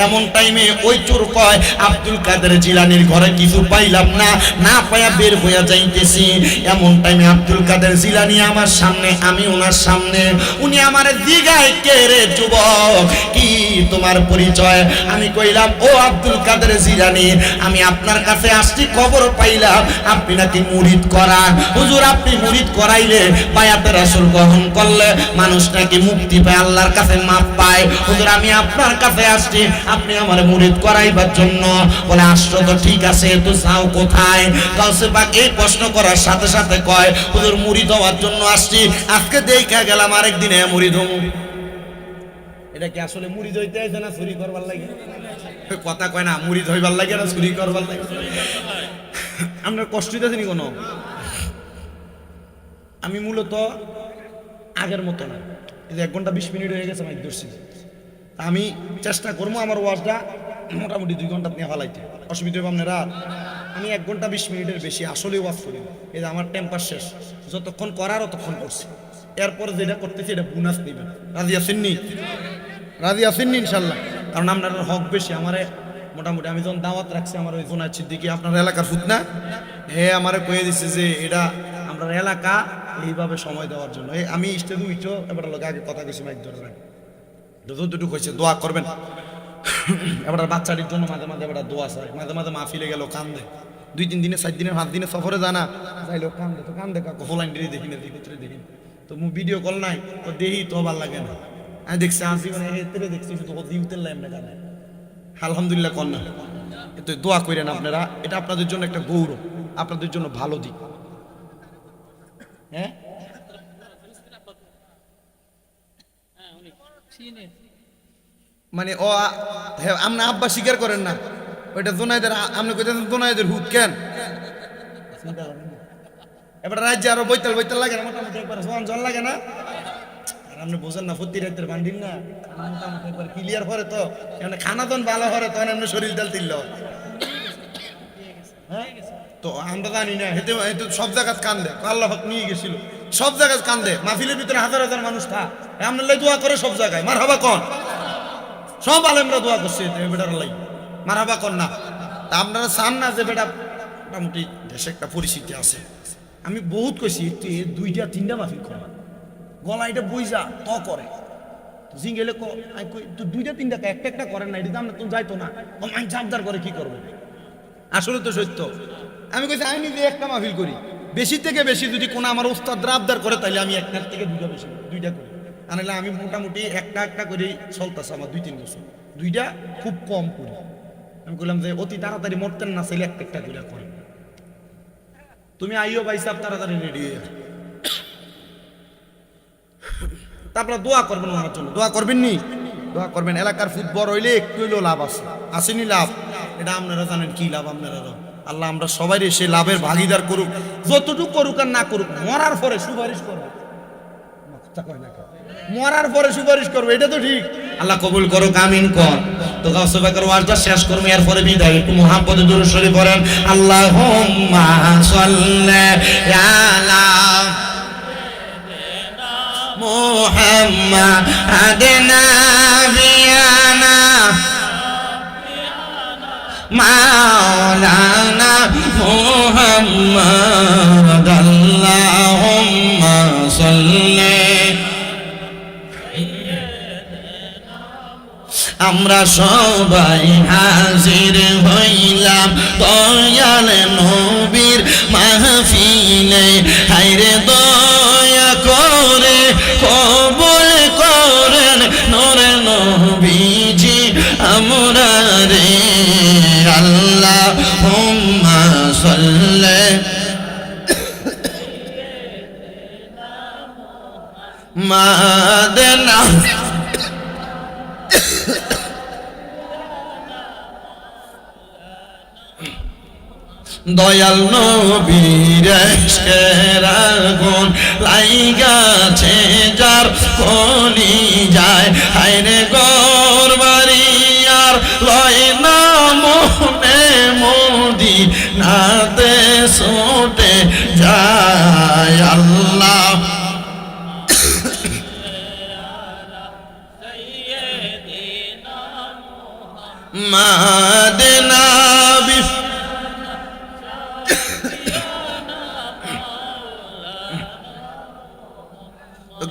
এমন টাইমে ওই চোর কয় আব্দুল কাদের জিলানীর ঘরে কিছু পাইলাম না, না পায়া বের হয়ে যাইতেছি। এমন টাইমে আব্দুল কাদের জিলানী আমার সামনে, আমি ওনার সামনে। উনি আমার জিগায় কে রে যুবক, কি তোমার পরিচয়? আমি কইলাম ও আব্দুল কাদের জিলানী, আমি আপনার কাছে আসছি, খবর পাইলাম আপনি নাকি মুরিদ করান। হুজুর আপনি মুরিদ করাইলে বায়াতে রাসূল গ্রহণ করলে মানুষ নাকি মুক্তি পায়, আল্লাহর কাছে মাপ পায়। হুজুর আমি আপনার কাছে আসছি, আপনি আমার মুরিদ করাইবার জন্য। বলে আসছো তো ঠিক আছে, তো যাও কোথায়? গাউসে পাক এই প্রশ্ন করার সাথে সাথে কয় হুজুর মুরিদ হওয়ার জন্য আসছি, আজকে দেখা গেলাম আরেকদিনে মুরিদ হব। এটা কি আসলে মুরিদ হইতে আছে না চুরি করবার লাগে? কথা কয় না, মুরিদ হইবার লাগে না চুরি করবার লাগে? আমরা কষ্ট দিতেছি কোনো? আমি মূলত আগের মতো না, এই যে 1 ঘন্টা 20 মিনিট হয়ে গেছে মাইক ধরছি। আমি চেষ্টা করবো আমার ওয়াজটা মোটামুটি 2 ঘন্টা নিয়ে ফালাইতে, অসুবিধা হবে আপনারা? আমি 1 ঘন্টা 20 মিনিটের বেশি আসলে ওয়াজ করি। এই যে আমার টেম্পার শেষ, যতক্ষণ করার ততক্ষণ করছি। এরপরে যেটা করতেছি এটা বোনাস নেবেন। রাজি আছেন নি? রাজি আছেন নি ইনশাল্লাহ? কারণ আপনার হক বেশি। আমারে মোটামুটি আমি যখন দাওয়াত রাখছি আমার ওই জোনার সিদ্দিকী আপনার এলাকার ফুতনা, হে আমারে কয়ে দিচ্ছে যে এটা আমরা এলাকা এইভাবে সময় দেওয়ার জন্য। আমি স্টেজে উঠো এবার লোক আগে কথা কিছু মাইক ধরবেন, যতটুকু হয়েছে দোয়া করবেন। এবার বাচ্চাটির জন্য মাঝে মাঝে এবার দোয়া চায়, মাঝে মাঝে মাহফিলে গেল কান্দে, 2-3 দিনে 4 দিনে 5 দিনে সফরে জানা যাইলো কান্দে। তো কান্দে কাকু হোলাইন ডেরি দেখি না, ভিতরে দেখি তো মু ভিডিও কল নাই তো দেহি তো ভালো লাগে না। আমি দেখছি আসি মানে হেতরে দেখছি শুধু দিউতের লাইম না কানে। আলহামদুলিল্লাহ কন্যা এত দোয়া করেন আপনারা, এটা আপনাদের জন্য একটা গৌরব, আপনাদের জন্য ভালো দিক। হ্যাঁ মানে ও আপনি আব্বা স্বীকার করেন না, ওইটা জোনাইদের আপনি কইতেছেন জোনাইদের হুদ কেন? এবার রাজ্যে আরো বৈতাল বৈতাল লাগে না, মোটামুটি একবার জল লাগে না? আর আপনি বোঝেন না ফুর্তি রাইতের বান্ডিন না, মোটামুটি একবার ক্লিয়ার করে তো এখানে খানা দন ভালো করে তখন এমনি শরীর তেল তিল। হ্যাঁ তো আমরা জানি না, হেঁটে হেঁটে সব জায়গায় কান্দে, আল্লাহ নিয়ে গেছিল সব জায়গায় কান্দে, মাহফিলের ভিতরে হাজার হাজার মানুষ থা আপনার দোয়া করে সব জায়গায়। মার হাবা কন সব আলেমরা দোয়া করছে বেটার লাই, মার হাবা কন না। তা আপনারা চান না যে বেটা মোটামুটি দেশে একটা পরিস্থিতি আছে। আমি বহুত কইছি 2-3টা মাহফিল করে গলা এটা বইজা তো করে জিঙ্গেলে তো 2-3টা একটা করেন না, এটা আমরা তো যাইতো না, আমি জাবদার করে কি করবো? আসলে তো সত্য। আমি কইছি আমি নিজে একটা মাহফিল করি, বেশি থেকে বেশি যদি কোনো আমার উস্তাদ আবদার করে তাহলে আমি 1 থেকে 2টা বেশি 2টা করি। আনলে আমি মোটামুটি একটা করেই চলতেছে আমার 2-3 বছর, 2টা খুব কম করি। আমি বললাম যে অতি তাড়াতাড়ি মরতেন না চাইলে একটা করে করেন। তুমি আইও ভাই সাহেব তাড়াতাড়ি রেডি হয়ে যাও, তারপরে দোয়া করবেন ওনার জন্য। দোয়া করবেন নি? দোয়া করবেন। এলাকার ফুটবল হইলে একটু হইলেও লাভ আছে, আসেনি লাভ? এটা আপনারা জানেন কি লাভ আপনারা। আল্লাহ আমরা সবাই সে লাভের ভাগিদার করুক, যতটুকু করুক আর না করুক, মরার পরে সুপারিশ করবে, মরার পরে সুপারিশ করবে, এটা তো ঠিক। আল্লাহ কবুল করুক, আমিন কর। তো গাউসে পাকের ওয়াজটা শেষ করব, এরপরে বিদায়। একটু মুহাম্মদে দুরূদ শরীফ পড়েন। আল্লাহুম্মা সাল্লি আলা মুহাম্মাদিন নাবিয়ানা মাওলানা মুহাম্মদ আল্লাহুম্মা সাল্লি আমরা সবাই হাজির হইলাম দয়াল নবীর মাহফিলে। হায়রে দয়া করে কবুল করেন নূরে নবীজি আমরা রে। আল্লাহুম্মা সাল্লি মাদানা দয়াল নবীর ইশকের আগুন লাইগাছে যার কলিজায়। হায়রে গরবারি আর লয় না মনে মদিনাতে ছুটে যায়। আল্লাহ মাদিনা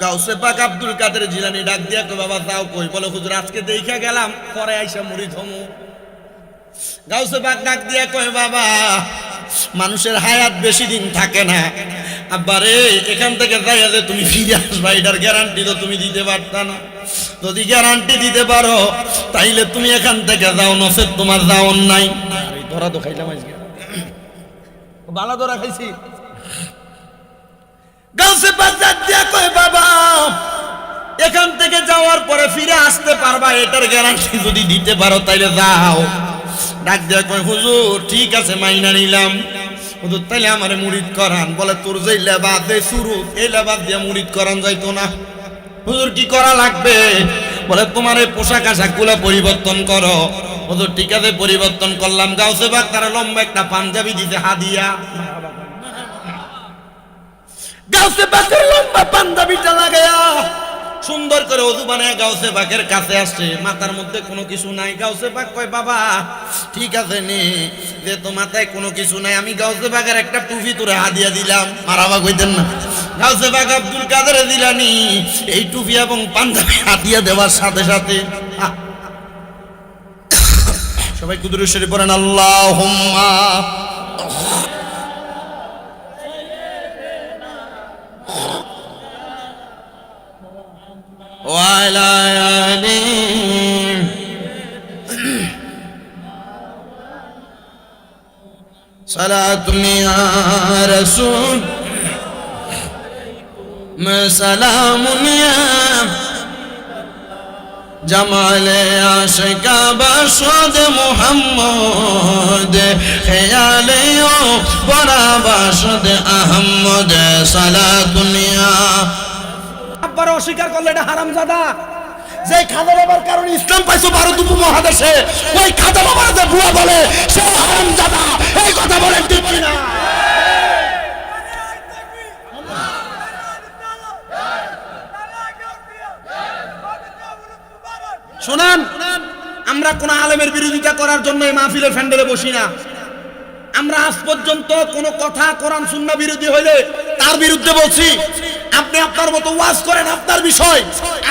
গাউসে পাক আব্দুল কাদের জিলানী ডাক দিয়া কই বাবা যাও কই? বলে হুজুর আজকে দেখা গেলাম পরে আইসা মুড়ি ধমু। গাউসে পাক ডাক দিয়া কই বাবা মানুষের হায়াত বেশি দিন থাকে না, আব্বারে এখান থেকে যাইয়া যে তুমি ফিরে আসবা এটার গ্যারান্টি তো তুমি দিতে পারতা না। যদি গ্যারান্টি দিতে পারো তাইলে তুমি এখান থেকে যাও, নসের তোমার যাওন নাই। ধরা তো খাইলাম আজকে, বালা ধরা খাইছি। গাউসে পাক ডাক দিয়া কই বাবা এখান থেকে যাওয়ার পরে ফিরে আসতে পারবা এটার গ্যারান্টি যদি দিতে পারো তাইলে যাও। ডাক দিয়া কই হুজুর ঠিক আছে মাইনা নিলাম, হুজুর তাইলে আমারে মুরিদ করান। বলে তোর যে লেবাস দে শুরু এই লেবাস দিয়ে মুরিদ করান যাইতো না। হুজুর কি করা লাগবে? বলে তোমার এই পোশাক আশাক গুলো পরিবর্তন করো। হুজুর ঠিক আছে পরিবর্তন করলাম। গাউসে পাক তারা লম্বা একটা পাঞ্জাবি দিতে হাদিয়া। গাউসে পাকের লম্বা পাঞ্জাবিটা লাগায়া সুন্দর করে ওযু বানায় গাউসে পাকের কাছে আসছে। মাথার মধ্যে কোনো কিছু নাই। গাউসে পাক কয় বাবা ঠিক আছে নে, যে তো মাথায় কোনো কিছু নাই, আমি গাউসে পাকের একটা টুপি তোরে হাদিয়া দিলাম। মারাবা কইতেন না। গাউসে পাক আব্দুল কাদের জিলানী এই টুপি এবং পাঞ্জাবি হাদিয়া দেওয়ার সাথে সাথে সবাই কুদরত শরীফ পড়েন আল্লাহুম্মা وعلى آله صلاة يا رسول سلام يا جمال عاشق باشد محمد خیال برا باشد احمد صلاة يا আব্বার অস্বীকার করলে এটা হারামজাদা। যে খাজা বাবার কারণে ইসলাম পাইছো ভারত উপমহাদেশে, ওই খাজা বাবার যে বুয়া বলে সে হারামজাদা। এই কথা বলেন ঠিক কিনা? শুনেন, আমরা কোন আলেমের বিরোধিতা করার জন্য এই মাহফিলের ফ্যান্ডেলে বসি না। আমরা আজ পর্যন্ত কোন কথা কোরআন সুন্নাহ বিরোধী হইলে তার বিরুদ্ধে বলছি। আপনি আপনার মতো ওয়াজ করেন, আপনার বিষয়।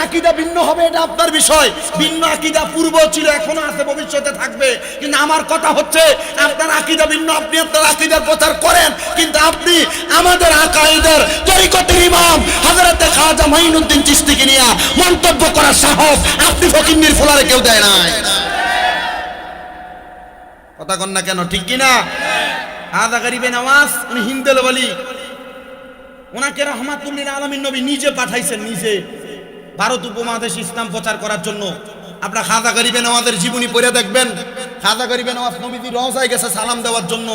আকীদা ভিন্ন হবে, এটা আপনার বিষয়। ভিন্ন আকীদা পূর্ব ছিল, এখনো আছে, ভবিষ্যতে থাকবে। কিন্তু আমার কথা হচ্ছে আপনার আকীদা ভিন্ন, আপনি আপনার আকীদার প্রচার করেন, কিন্তু আপনি আমাদের আকায়েদের তরিকতের ইমাম হযরত খাজা মাইনুদ্দিন চিশতিকে নিয়ে মন্তব্য করার সাহস আপনি ফকিন্নির ফুলারে কেউ দেয় নাই। কথা কন না কেন? ঠিক কি না? খাজা গরিবে নওয়াজ উনি হিন্দেল বলি, ওনাকে রহমাতুল্লিল আলামিন নবী নিজে পাঠাইছেন, নিজে ভারত উপমহাদেশ ইসলাম প্রচার করার জন্য। আপনারা খাজা গরিবে নওয়াজের জীবনী পড়ে দেখবেন। খাজা গরিবে নওয়াজ নবীজি রওজায় গেছে সালাম দেওয়ার জন্য।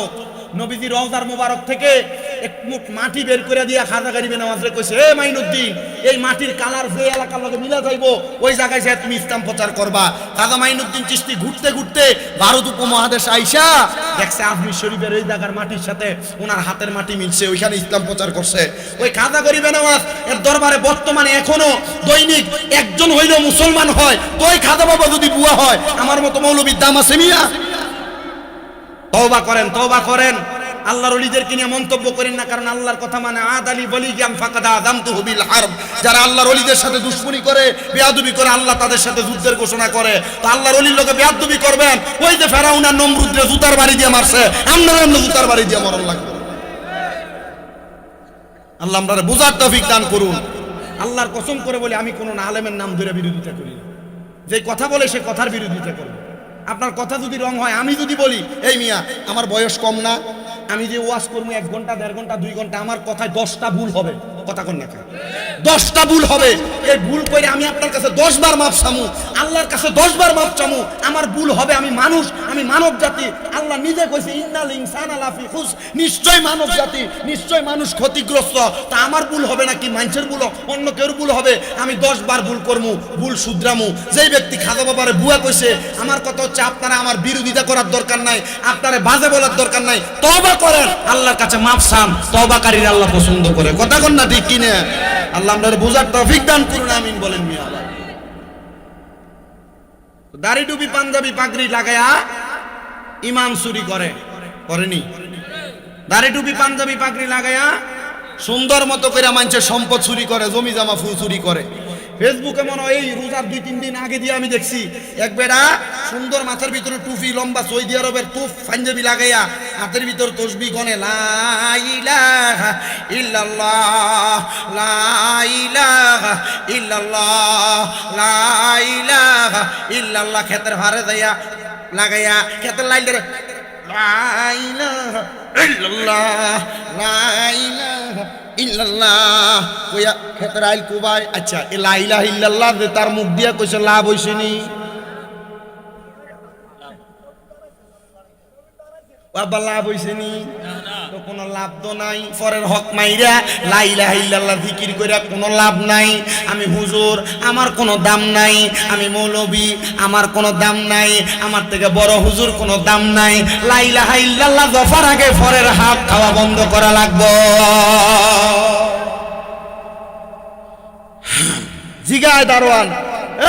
নবীজি রওজার মোবারক থেকে এক মুঠ মাটি বের করে দিয়া খাজা গরিবে নওয়াজরে কইছে, এ মাইনুদ্দিন, এই মাটির কালার যে এলাকার লগে মিলা যাইবো ওই জায়গায় যায় তুমি ইসলাম প্রচার করবা। খাজা মাইনুদ্দিন চিশতি ঘুরতে ঘুরতে ভারত উপমহাদেশ আইসা দেখছে আজমির শরীফের এই জায়গার মাটির সাথে ওনার হাতের মাটি মিলছে, ওইখানে ইসলাম প্রচার করছে। ওই খাজা গরিবে নওয়াজ এর দরবারে বর্তমানে এখনো দৈনিক একজন হইলেও মুসলমান হয়। তো ওই খাজা বাবা যদি বুয়া হয়, আমার মতো মৌলবীর দাম আছে মিয়া? তওবা করেন, তওবা করেন। আল্লাহর ওলিদেরকে নিয়ে মন্তব্য করেন না, কারণ আল্লাহর কথা মানে আদালি বলি জ্ঞান ফাকাদা আযামতুহু বিল হারব। যারা আল্লাহর ওলিদের সাথে দুশমনি করে, বেয়াদবি করে, আল্লাহ তাদের সাথে যুদ্ধের ঘোষণা করে। তো আল্লাহর ওলির লোকে বেয়াদবি করবেন, ওই যে ফেরাউন আর নমরুদরে জুতার বাড়ি দিয়ে মারছে, আপনারা জুতার বাড়ি দিয়ে মরণ লাগবে। আল্লাহ আমাদের বুঝার তৌফিক দান করুন। আল্লাহর কসম করে বলে আমি কোনো আলেমের নাম ধরে বিরোধিতা করি না। যে কথা বলে সে কথার বিরোধিতা করবে। আপনার কথা যদি রং হয়, আমি যদি বলি এই মিয়া আমার বয়স কম না, আমি যে ওয়াজ করবো 1 ঘন্টা 1.5 ঘন্টা 2 ঘন্টা, আমার কথায় 10টা ভুল হবে, কথা কন না, 10টা ভুল হবে। এই ভুল করে আমি আপনার কাছে 10 বার মাপ চামু, আল্লাহর কাছে 10 বার মাপ চামু, আমার ভুল হবে। আমি মানুষ, আমি মানব জাতি। আল্লাহ নিজে কইছে ইন্নাল ইনসানা লাফি খুস, নিশ্চয় মানব জাতি, নিশ্চয় মানুষ ক্ষতিগ্রস্ত। তা আমার ভুল হবে নাকি মানুষের ভুল, অন্য কেউর ভুল হবে? আমি 10 বার ভুল করমু, ভুল শুধরামু। যেই ব্যক্তি খাজা বাবারে বুয়া কইছে, আমার কথা হচ্ছে আপনারা আমার বিরোধিতা করার দরকার নাই, আপনারা বাজে বলার দরকার নাই, তওবা করেন, আল্লাহর কাছে মাপ চান, তওবাকারীর আল্লাহ পছন্দ করে। কথা কন না ঠিক কিনা? আল্লাহ আমাদের বুঝার তৌফিক দান করুন, আমিন বলেন মিয়া। দাড়ি টুপি পাঞ্জাবি পাগড়ি লাগায়া ইমান চুরি করে, করেনি? দাড়ি টুপি পাঞ্জাবি পাগড়ি লাগায়া সুন্দর মতো করে মানুষের সম্পদ চুরি করে, জমি জামা চুরি করে। ফেসবুকে মনে হয় এই রোজার 2-3 দিন আগে দিয়ে আমি দেখছি এক বেড়া সুন্দর মাথার ভিতরে টুপি লম্বা, সৌদি আরবের তুফ পাঞ্জাবি লাগাইয়া হাতের ভিতর তসবিহ গনে, লা ইলাহা ইল্লাল্লাহ লা ইলাহা ইল্লাল্লাহ লা ইলাহা ইল্লাল্লাহ, ক্ষেতের ভারে যাইয়া লাগাইয়া ক্ষেতের লাইল ধরে লা ইলাহা ইল্লাল্লাহ লা ইলাহা ইল্লাল্লাহ কইয়া ক্ষেতের আইল কুবাই। আচ্ছা, এ লা ইলাহা ইল্লাল্লাহ যে তার মুখ দিয়া কইছে লাভ হইছে নি? বাবা লাভ হইছে নি? তো কোনো লাভ তো নাই। পরের হক মাইরা লা ইলাহা ইল্লাল্লাহ জিকির কইরা কোনো লাভ নাই। আমি হুজুর, আমার কোনো দাম নাই। আমি মৌলবী, আমার কোনো দাম নাই। আমার থেকে বড় হুজুর কোনো দাম নাই। লা ইলাহা ইল্লাল্লাহ জফার আগে পরের হক খাওয়া বন্ধ করা লাগবে। জিগায় দারোয়ান,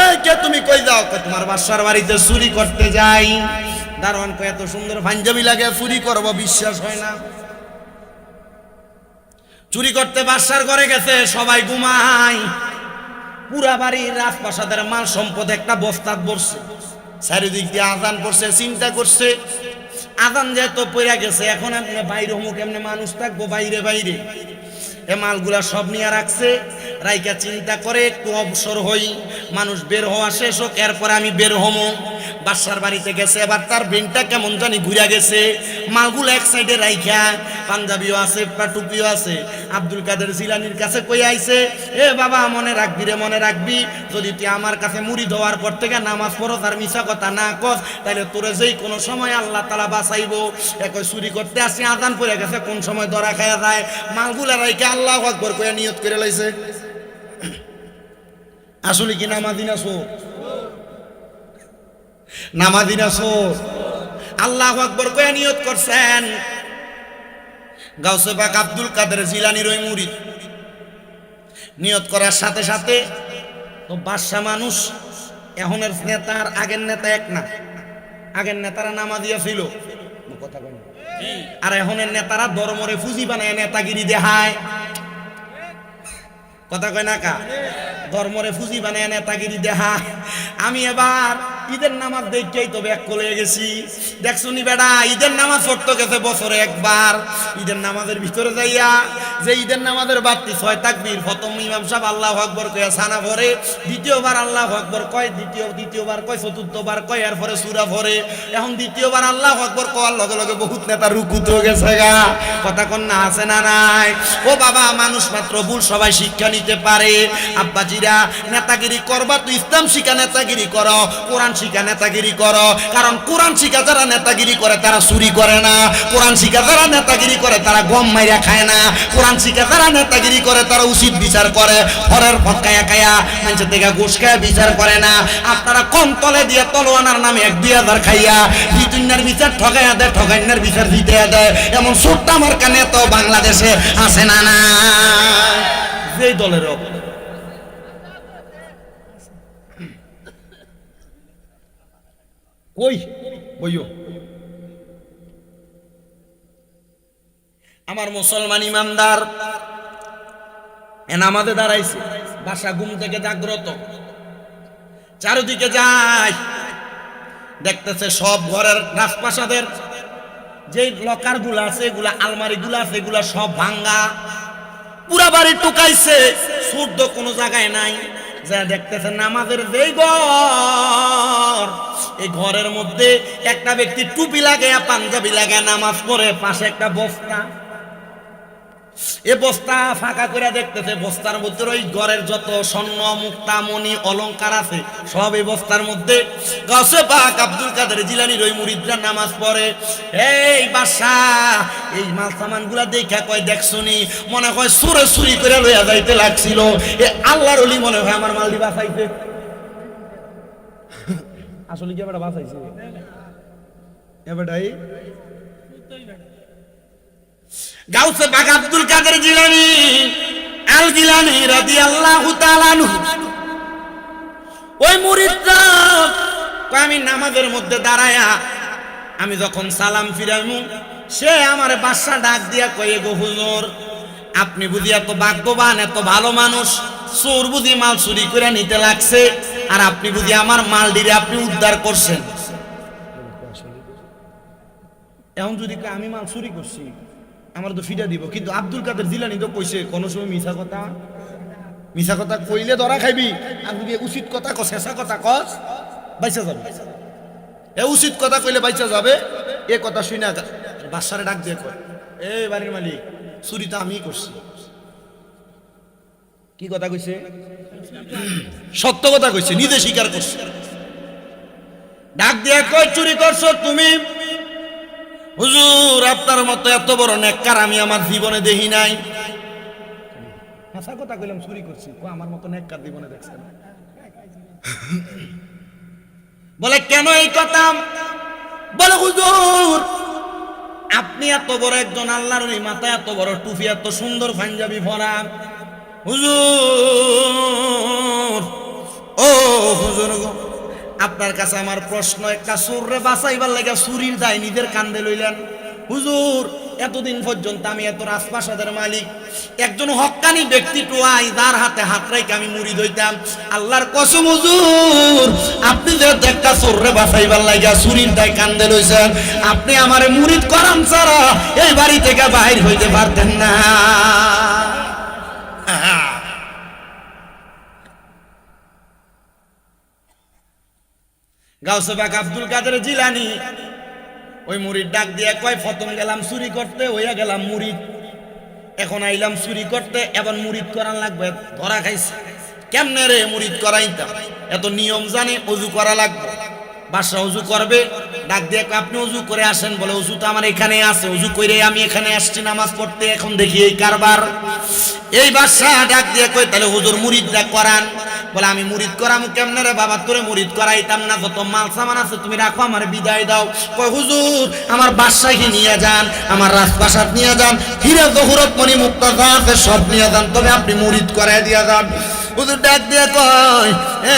এই কে তুমি? কই যাও? তোমার বাসার বাড়িতে চুরি করতে যাই। দারোয়ান কয় এত সুন্দর পাঞ্জাবি লাগে চুরি করবো, বিশ্বাস হয় না। চুরি করতে বাসার ঘরে গেছে, সবাই ঘুমায়, পুরা বাড়ির রাজপ্রাসাদের মাল সম্পদ একটা বস্তাত বসছে। চারিদিক দিয়ে আজান পড়ছে, চিন্তা করছে আজান যেহেতু পড়ে গেছে, এখন আপনি বাইরে হমুক, এমনি মানুষ থাকবো বাইরে বাইরে, এ মালগুলা সব নিয়ে রাখছে। রাইকা চিন্তা করে একটু অবসর হই, মানুষ বের হওয়া শেষ হোক, এরপরে আমি বের হমো। বাসার বাড়িতে গেছে, এবার তার ব্রেনটা কেমন জানি ঘুরে গেছে। মালগুলো এক সাইডে রাইখা, পাঞ্জাবিও আছে, টুপিও আছে, আব্দুল কাদের জিলানির কাছে কই আইছে, এ বাবা মনে রাখবি রে, মনে রাখবি, যদি তুই আমার কাছে মুড়ি দেওয়ার পর থেকে নামাজ পড়ো, তার মিশা কথা না কস, তাহলে তোরে যেই কোনো সময় আল্লাহ তাআলা বাঁচাইবো। একই চুরি করতে আসি, আজান পড়ে গেছে, কোন সময় ধরা খায়া যায়। মালগুলা রাইখা আল্লাহু আকবার কইয়া নিয়ত করে লাইছে। আসলে কি নামাজি না চোর? নামাজি না চোর? আল্লাহু আকবার কইয়া নিয়ত করছেন। গাউসে পাক আব্দুল কাদের জিলানীর ওই মুরিদ নিয়ত করার সাথে সাথে তো বাদশা মানুষ, এখনের নেতা আর আগের নেতা এক না। আগের নেতারা নামাজিয়া ছিল, কথা কই না, আর এখনের নেতারা ধর্মরে ফুজি বানায় নেতাগিরি দেখায়, কথা কয় না কা, ধর্মরে ফুজি বানায় নেতাগিরি দেখা। আমি এবার ঈদের নামাজ দেখেই তো ব্যাক করে গেছি। দেখছো নি বেড়া, ঈদের নামাজ পড়তে গেছে বছরে একবার। ঈদের নামাজের ভিতরে যাইয়া যে ঈদের নামাজের বাড়তি 6 তাকবীর, প্রথম ইমাম সাহেব আল্লাহু আকবার কইয়া সানা ভরে, দ্বিতীয়বার আল্লাহু আকবার কয়, দ্বিতীয়বার কয়, চতুর্থবার কয়, এরপরে সূরা ভরে। এখন দ্বিতীয়বার আল্লাহু আকবার কওয়ার লগে লগে বহুত নেতা রুকুত হয়ে গেছে গা, কথা কন না, আছে না নাই? ও বাবা, মানুষ মাত্র ভুল, সবাই শিক্ষা নিতে পারে। আব্বাজিরা, নেতাগিরি করবা তো ইসলাম শিখা নেতাগিরি করো, কোরআন শিখা নেতাগিরি করো। কারণ কোরআন শিখা যারা নেতাগিরি করে তারা চুরি করে না, কোরআন শিখা যারা নেতাগিরি করে তারা গম মাইরা খায় না, কোরআন শিখা যারা নেতাগিরি করে তারা উচিত বিচার করে, হরের ফটকায়া খায়া মানুষের থেকে ঘুষ খায়া বিচার করে না। আপনারা কম তলে দিয়ে তলোয়ানার নামে 1-2 হাজার খাইয়া দুইনার বিচার ঠকাইয়া দেয়, ঠকাইনার বিচার দিতে দেয়, এমন ছোট্ট আমার কানে তো বাংলাদেশে আছে না? না, যেই দলের কই বইও আমার মুসলমান ইমানদার নামাজে দাঁড়াইছে, বাসা ঘুম থেকে জাগ্রত, চারিদিকে যায়, দেখতেছে সব ঘরের রাজপ্রাসাদের যে লকার গুলা আছে, এগুলা আলমারি গুলা আছে, এগুলা সব ভাঙ্গা, পুরা বাড়ি টুকাইছে, সূর্য কোনো জায়গায় নাই। যা দেখতেছে নামাজের যেই ঘর, এই ঘরের মধ্যে একটা ব্যক্তি টুপি লাগাইয়া পাঞ্জাবি লাগায় নামাজ পড়ে, পাশে একটা বস্তা, এ বস্তা ফাঁকা করে দেখতেছে, বস্তার মধ্যে ওই ঘরের যত স্বর্ণ মুক্তা মণি অলংকার আছে সব এই বস্তার মধ্যে। গাউসে পাক আব্দুল কাদের জিলানীর ওই মুরিদরা নামাজ পড়ে। এই বাদশাহ এই মাল সামান গুলা দেখা কয়, দেখছনি মনে হয় সুরে চুরি করে লইয়া যাইতে লাগছিল, এ আল্লাহর ওলি মনে হয় আমার মালদি বাঁচাইছে। আসলে কি এবারে বাঁচাইছে? এবারটাই গাউসে পাক আব্দুল কাদের জিলানী আল জিলানী রাদিয়াল্লাহু তাআলা আনহু, ওই মুরিদরা আমি নামাজের মধ্যে দাঁড়ায়া আমি যখন সালাম ফিরাইমু, সে আমার বাদশা ডাক দিয়া কয়ে, গো হুজুর আপনি বুঝি এত ভাগ্যবান, এত ভালো মানুষ, চোর বুঝি মাল চুরি করে নিতে লাগছে, আর আপনি বুঝি আমার মাল ডিরে আপনি উদ্ধার করছেন। এখন যদি আমি মাল চুরি করছি আমার তো ফিটা দিব, কিন্তু আব্দুল কাদের জিলানী তো কইছে কোন সময় মিছা কথা কইলে ধরা খাইবি, আর যদি উচিত কথা কস, শেষা কথা কস, বাইচা যাবে। এ উচিত কথা কইলে বাইচা যাবে। এ কথা শুই না বাদশারে ডাক দিয়ে কয়, এই বাড়ির মালিক চুরি তো আমি করছি। কি কথা কইছে? সত্য কথা কইছে, নিজে স্বীকার করছে। ডাক দিয়ে কয়, চুরি করছো তুমি? হুজুর আপনার মতো এত বড় নেককার আমি আমার জীবনে দেখি নাই। হাসা কথা কইলাম চুরি করছি, আমার মতো নেককার জীবনে দেখছেন? বলে কেন এই কথা? বলে হুজুর আপনি এত বড় একজন আল্লাহর ওলি, মাথায় এত বড় টুপি, এত সুন্দর পাঞ্জাবি পরা, হুজুর ও হুজুর গো, আপনার কাছে আমার প্রশ্ন, একটা চোররে বাঁচাইবার লাগা চুরির দায় নিজের কান্দে লইলেন। হুজুর এতদিন পর্যন্ত আমি এত রাজপ্রাসাদের মালিক, একজন হক্কানি ব্যক্তি টোয়াই যার হাতে হাত রেখে আমি মুরিদ হইতাম, আল্লাহর কসম হুজুর আপনি যে একটা চোররে বাঁচাইবার লাগা চুরির দায় কান্দে লইছেন, আপনি আমারে মুরিদ করান ছাড়া এই বাড়ি থেকে বাইর হইতে পারতেন না। গাউসে পাক আব্দুল কাদের জিলানী ওই মুরিদ ডাক দিয়ে কয়, প্রথম গেলাম চুরি করতে, হইয়া গেলাম মুরিদ, এখন আইলাম চুরি করতে, এবার মুরিদ করান লাগবে। ধরা খাইছে কেমনে রে মুরিদ করাইতাম, এত নিয়ম জানে, অজু করা লাগবে। বাদশা অজু করবে, ডাক দিয়ে আপনি অজু করে আসেন। বলে অজু তো আমার এখানে আছে, অজু করে আমি এখানে আসছি নামাজ পড়তে, এখন দেখি এই কারবার। এই বাদশা ডাক দিয়ে কই, তাহলে হুজুর মুরিদরা করান। বলে আমি মুরিদ করামু কেমনে রে বাবা, তোরে মুরিদ করাইতাম না, যত মাল সামান আছে তুমি রাখো, আমার বিদায় দাও। কই হুজুর আমার বাদশাকে নিয়ে যান, আমার রাজপ্রাসাদ নিয়ে যান, হীরা জহরত মণি মুক্তা যা আছে সব নিয়ে যান, তবে আপনি মুরিদ করাই দিয়া যান। হুজুর ডাক দিয়ে কয়, এ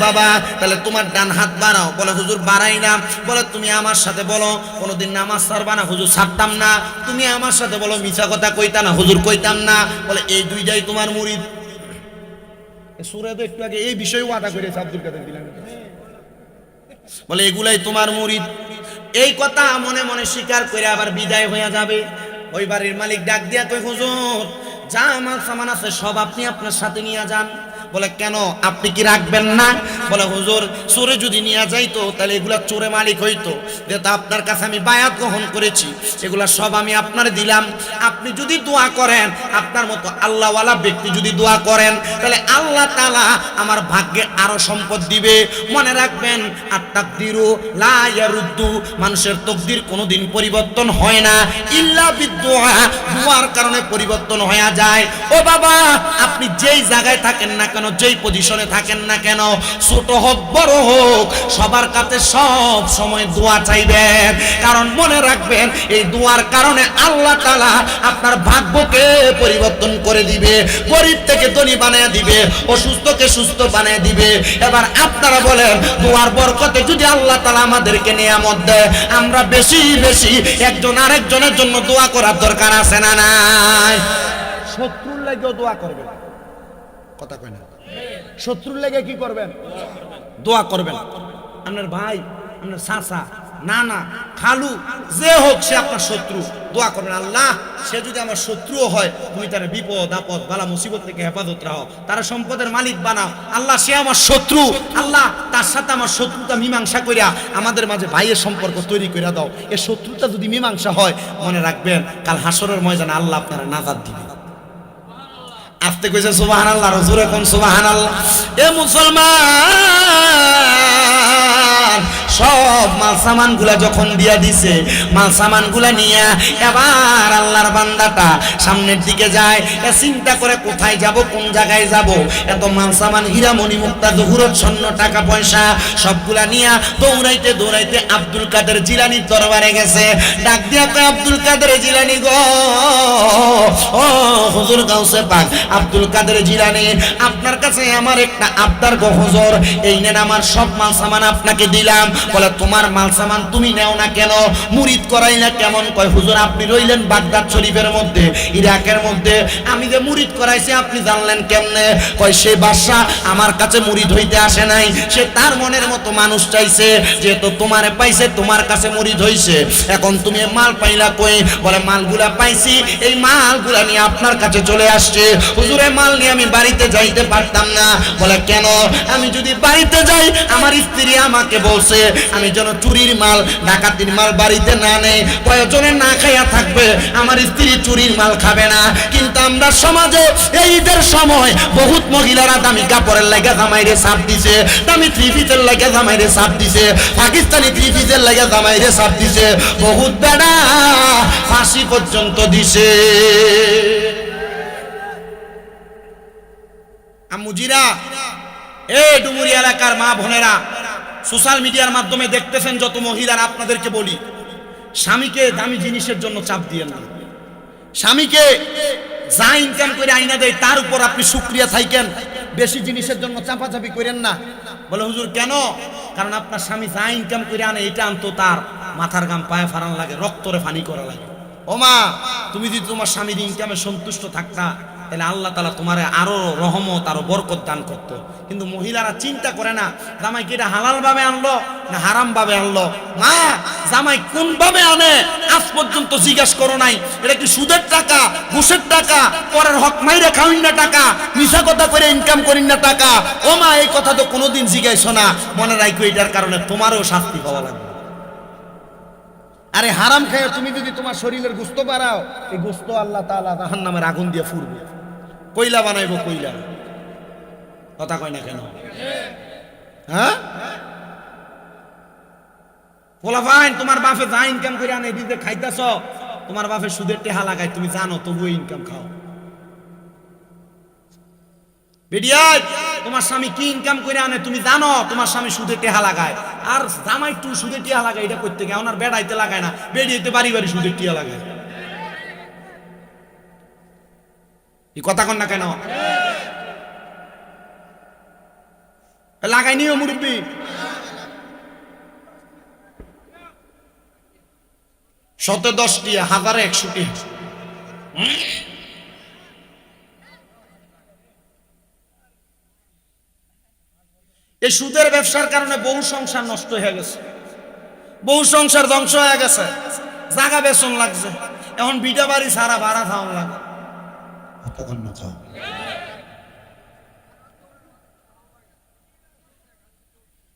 বাবা তাহলে তোমার ডান হাত বাড়াও। বলে হুজুর বাড়াই না। বলে তুমি আমার সাথে বলো কোনোদিন নামাজ ছাড়বা না। হুজুর ছাড়তাম না। তুমি আমার সাথে বলো মিছা কথা কইতা না। হুজুর কইতাম না। বলে এই দুইটাই তোমার মুরিদ। সূরা তো একটু আগে এই বিষয়ে ওয়াদা করেছে আব্দুল কাদের জিলানী, বলে এগুলাই তোমার মুরিদ। এই কথা মনে মনে স্বীকার করে আবার বিদায় হয়ে যাবে। ওই বাড়ির মালিক ডাক দিয়া কই, হুজুর যা মাল সামান আছে সব আপনি আপনার সাথে নিয়ে যান। বলে কেন, আপনি কি রাখবেন না? বলে হুজুর চোরে যদি নিয়ে যাইতো তাহলে এগুলা চোরে মালিক হইতো, যেহেতু আপনার কাছে আমি বায়াত গ্রহণ করেছি, এগুলা সব আমি আপনার দিলাম। আপনি যদি দোয়া করেন, আপনার মতো আল্লাহওয়ালা ব্যক্তি যদি দোয়া করেন, তাহলে আল্লাহ তাআলা আমার ভাগ্যে আরো সম্পদ দিবে। মনে রাখবেন, আত-তাকদিরু লা ইয়ারুদ্দু, মানুষের তকদির কোনোদিন পরিবর্তন হয় না, ইল্লা বিদ-দুআ, দুআর কারণে পরিবর্তন হয়ে যায়। ও বাবা আপনি যেই জায়গায় থাকেন না কেন, কেন, যেই পজিশনে থাকেন না কেন, ছোট হোক বড় হোক, সবার কাছে সব সময় দোয়া চাইবেন। কারণ মনে রাখবেন, এই দোয়ার কারণে আল্লাহ তাআলা আপনার ভাগ্যকে পরিবর্তন করে দিবে, গরিব থেকে ধনী বানিয়ে দিবে, অসুস্থকে সুস্থ বানিয়ে দিবে। এবার আপনারা বলেন, দোয়ার বরকতে যদি আল্লাহ তাআলা আমাদেরকে নিয়ামত দেয়, আমরা বেশি বেশি একজন আরেকজনের জন্য দোয়া করার দরকার আছে না নাই? শত্রুর লাগেও দোয়া করবেন, কথা কয় না? শত্রুর লেগে কি করবেন? দোয়া করবেন। আপনার ভাই, আপনার চাচা, নানা, খালু, যে হোক সে আপনার শত্রু, দোয়া করবেন, আল্লাহ সে যদি আমার শত্রুও হয়, তুমি তার বিপদ আপদ বালা মুসিবত থেকে হেফাজত রাখো, তারা সম্পদের মালিক বানাও। আল্লাহ সে আমার শত্রু, আল্লাহ তার সাথে আমার শত্রুতা মীমাংসা করিয়া আমাদের মাঝে ভাইয়ের সম্পর্ক তৈরি করে দাও। এ শত্রুতা যদি মীমাংসা হয়, মনে রাখবেন কাল হাসরের ময়দানে আল্লাহ আপনারা নাজাত দিবে। আস্তে কইছে সুবহানাল্লাহ, জোরে কোন সুবহানাল্লাহ। এ মুসলমান, সব মাল সামান গুলা যখন দিয়া দিছে, মাল সামান গুলা নিয়ে এবার আল্লাহর বান্দাটা সামনের দিকে যায়। এ চিন্তা করে কোথায় যাব, কোন জায়গায় যাব। এত মাল সামান, হীরামণি মুক্তা জহুরত স্বর্ণ টাকা পয়সা সবগুলা নিয়ে দৌড়াইতে দৌড়াইতে আব্দুল কাদের জিলানীর দরবারে গেছে। ডাক দিয়া কয়, আব্দুল কাদের জিলানী গো, ও হুজুর গাউসে পাক আব্দুল কাদের জিলানী, আপনার কাছে আমার একটা আবদার গো হুজুর, এই নেন আমার সব মাল সামান আপনাকে দিলাম। বলে, তোমার মাল সামান তুমি নেও না কেন, মুরিদ করাই না কেমন? কয়, হুজুর আপনি রইলেন বাগদাদ শরীফের মধ্যে, ইরাকের মধ্যে, আমি যে মুরিদ করাইছি আপনি জানলেন কেমনে? কয়, সে বাদশা আমার কাছে মুরিদ হইতে আসে নাই, সে তার মনের মতো মানুষ চাইছে, যেহেতু তোমারে পাইছে তোমার কাছে মুরিদ হইছে। এখন তুমি মাল পাইলা কই? বলে, মালগুলা পাইছি, এই মালগুলা নিয়ে আপনার কাছে চলে আসছে। হুজুরে মাল নিয়ে আমি বাড়িতে যাইতে পারতাম না। বলে, কেন? আমি যদি বাড়িতে যাই, আমার স্ত্রী আমাকে বলছে আমি যেন চুরির মাল, ডাকাতির মাল বাড়িতে না নেই, কয়েকজনে না খাইয়া থাকবে, আমার স্ত্রী চুরির মাল খাবে না। কিন্তু আমরা সমাজে এই ঈদের সময় বহুত মহিলারা দামি কাপড়ের লাগে জামাইরে চাপ দিছে, দামি থ্রি পিসের লাগে জামাইরে চাপ দিছে, পাকিস্তানি থ্রি পিসের লাগে জামাইরে চাপ দিছে, বহুত বেড়া ফাঁসি পর্যন্ত দিছে। মুজিরা, এ ডুমুরি এলাকার মা বোনেরা, সোশ্যাল মিডিয়ার মাধ্যমে দেখতেছেন যত মহিলারা, আপনাদেরকে বলি, স্বামীকে দামি জিনিসের জন্য চাপ দিয়েন না। স্বামীকে যা ইনকাম করে আইনা দেয় তার উপর আপনি শুকরিয়া থাকেন, বেশি জিনিসের জন্য চাপাচাপি করেন না। বলে, হুজুর কেন? কারণ আপনার স্বামী যা ইনকাম করে আনে, এটা আনতো তার মাথার গাম পায়ে ফারান লাগে, রক্তরে ফানি করা লাগে। ও মা, তুমি যদি তোমার স্বামীর ইনকামে সন্তুষ্ট থাকতা, তাহলে আল্লাহ তাআলা তোমারে আরো রহমত, আরো বরকত দান করতো। কিন্তু মহিলারা চিন্তা করে না, জামাই কি এটা হালাল ভাবে আনলো না হারাম ভাবে আনলো। মা, জামাই কোন ভাবে আনে আজ পর্যন্ত জিজ্ঞাসা করো নাই? এটা কি সুদের টাকা, ঘুষের টাকা, পরের হক মাইরে খাওয়িন না টাকা, মিছা কথা করে ইনকাম করিন না টাকা? ও মা, এই কথা তো কোনোদিন জিজ্ঞাসা না। মনে রাখো, এটার কারণে তোমারও শাস্তি পাওয়া লাগবে। আরে হারাম খায় তুমি যদি তোমার শরীরের গোশত বাড়াও, এই গোশত আল্লাহ তাআলা জাহান্নামের আগুন দিয়ে ফুরবে, কয়লা বানাইবো, কয়লা। কথা কয় না কেন? হ্যাঁ, পোলাপাইন, তোমার বাপে যা ইনকাম করে আনে দিতে খাইতেছ, তোমার বাপে সুদের টেহা লাগায়, তুমি জানো, তবুও ইনকাম খাও। বেডিয়াই, তোমার স্বামী কি ইনকাম করে আনে তুমি জানো, তোমার স্বামী সুদের টেহা লাগায়। আর জামাই তুই সুদের টেহা লাগায়, এটা করতে গিয়ে ওনার বেড়াইতে লাগায় না, বেড়িয়েতে বাড়ি বাড়ি সুদের টেহা লাগায়। এই কথা কন না কেন? লাগাই নিও মুরব্বী। শত 10টি, হাজারে 100টি। এই সুদের ব্যবসার কারণে বহু সংসার নষ্ট হয়ে গেছে, বহু সংসার ধ্বংস হয়ে গেছে, জায়গা বেচন লাগছে, এখন বিটা বাড়ি সারা ভাড়া খাওয়ান লাগে।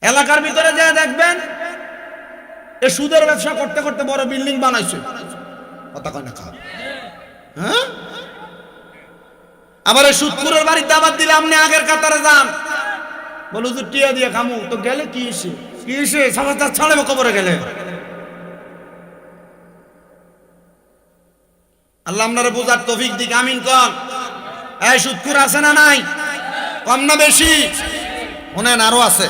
এলাকার ভিতরে যা দেখবেন, এই সুদের ব্যবসা করতে করতে বড় বিল্ডিং বানাইছে। হ্যাঁ, আবার এই সুদখোরের বাড়িতে আবার দিলে আপনি আগের কাতারে যান, বলো যে টিয়া দিয়ে খামু, তো গেলে কি এসে কি এসে সমাজটা ছাড়াবো কবরে গেলে। আল্লাহ আপনারা বোঝার তৌফিক দিক, আমিন কন। এই সুদখোর আছে না নাই? কম না বেশি? শোনেন আরো আছে,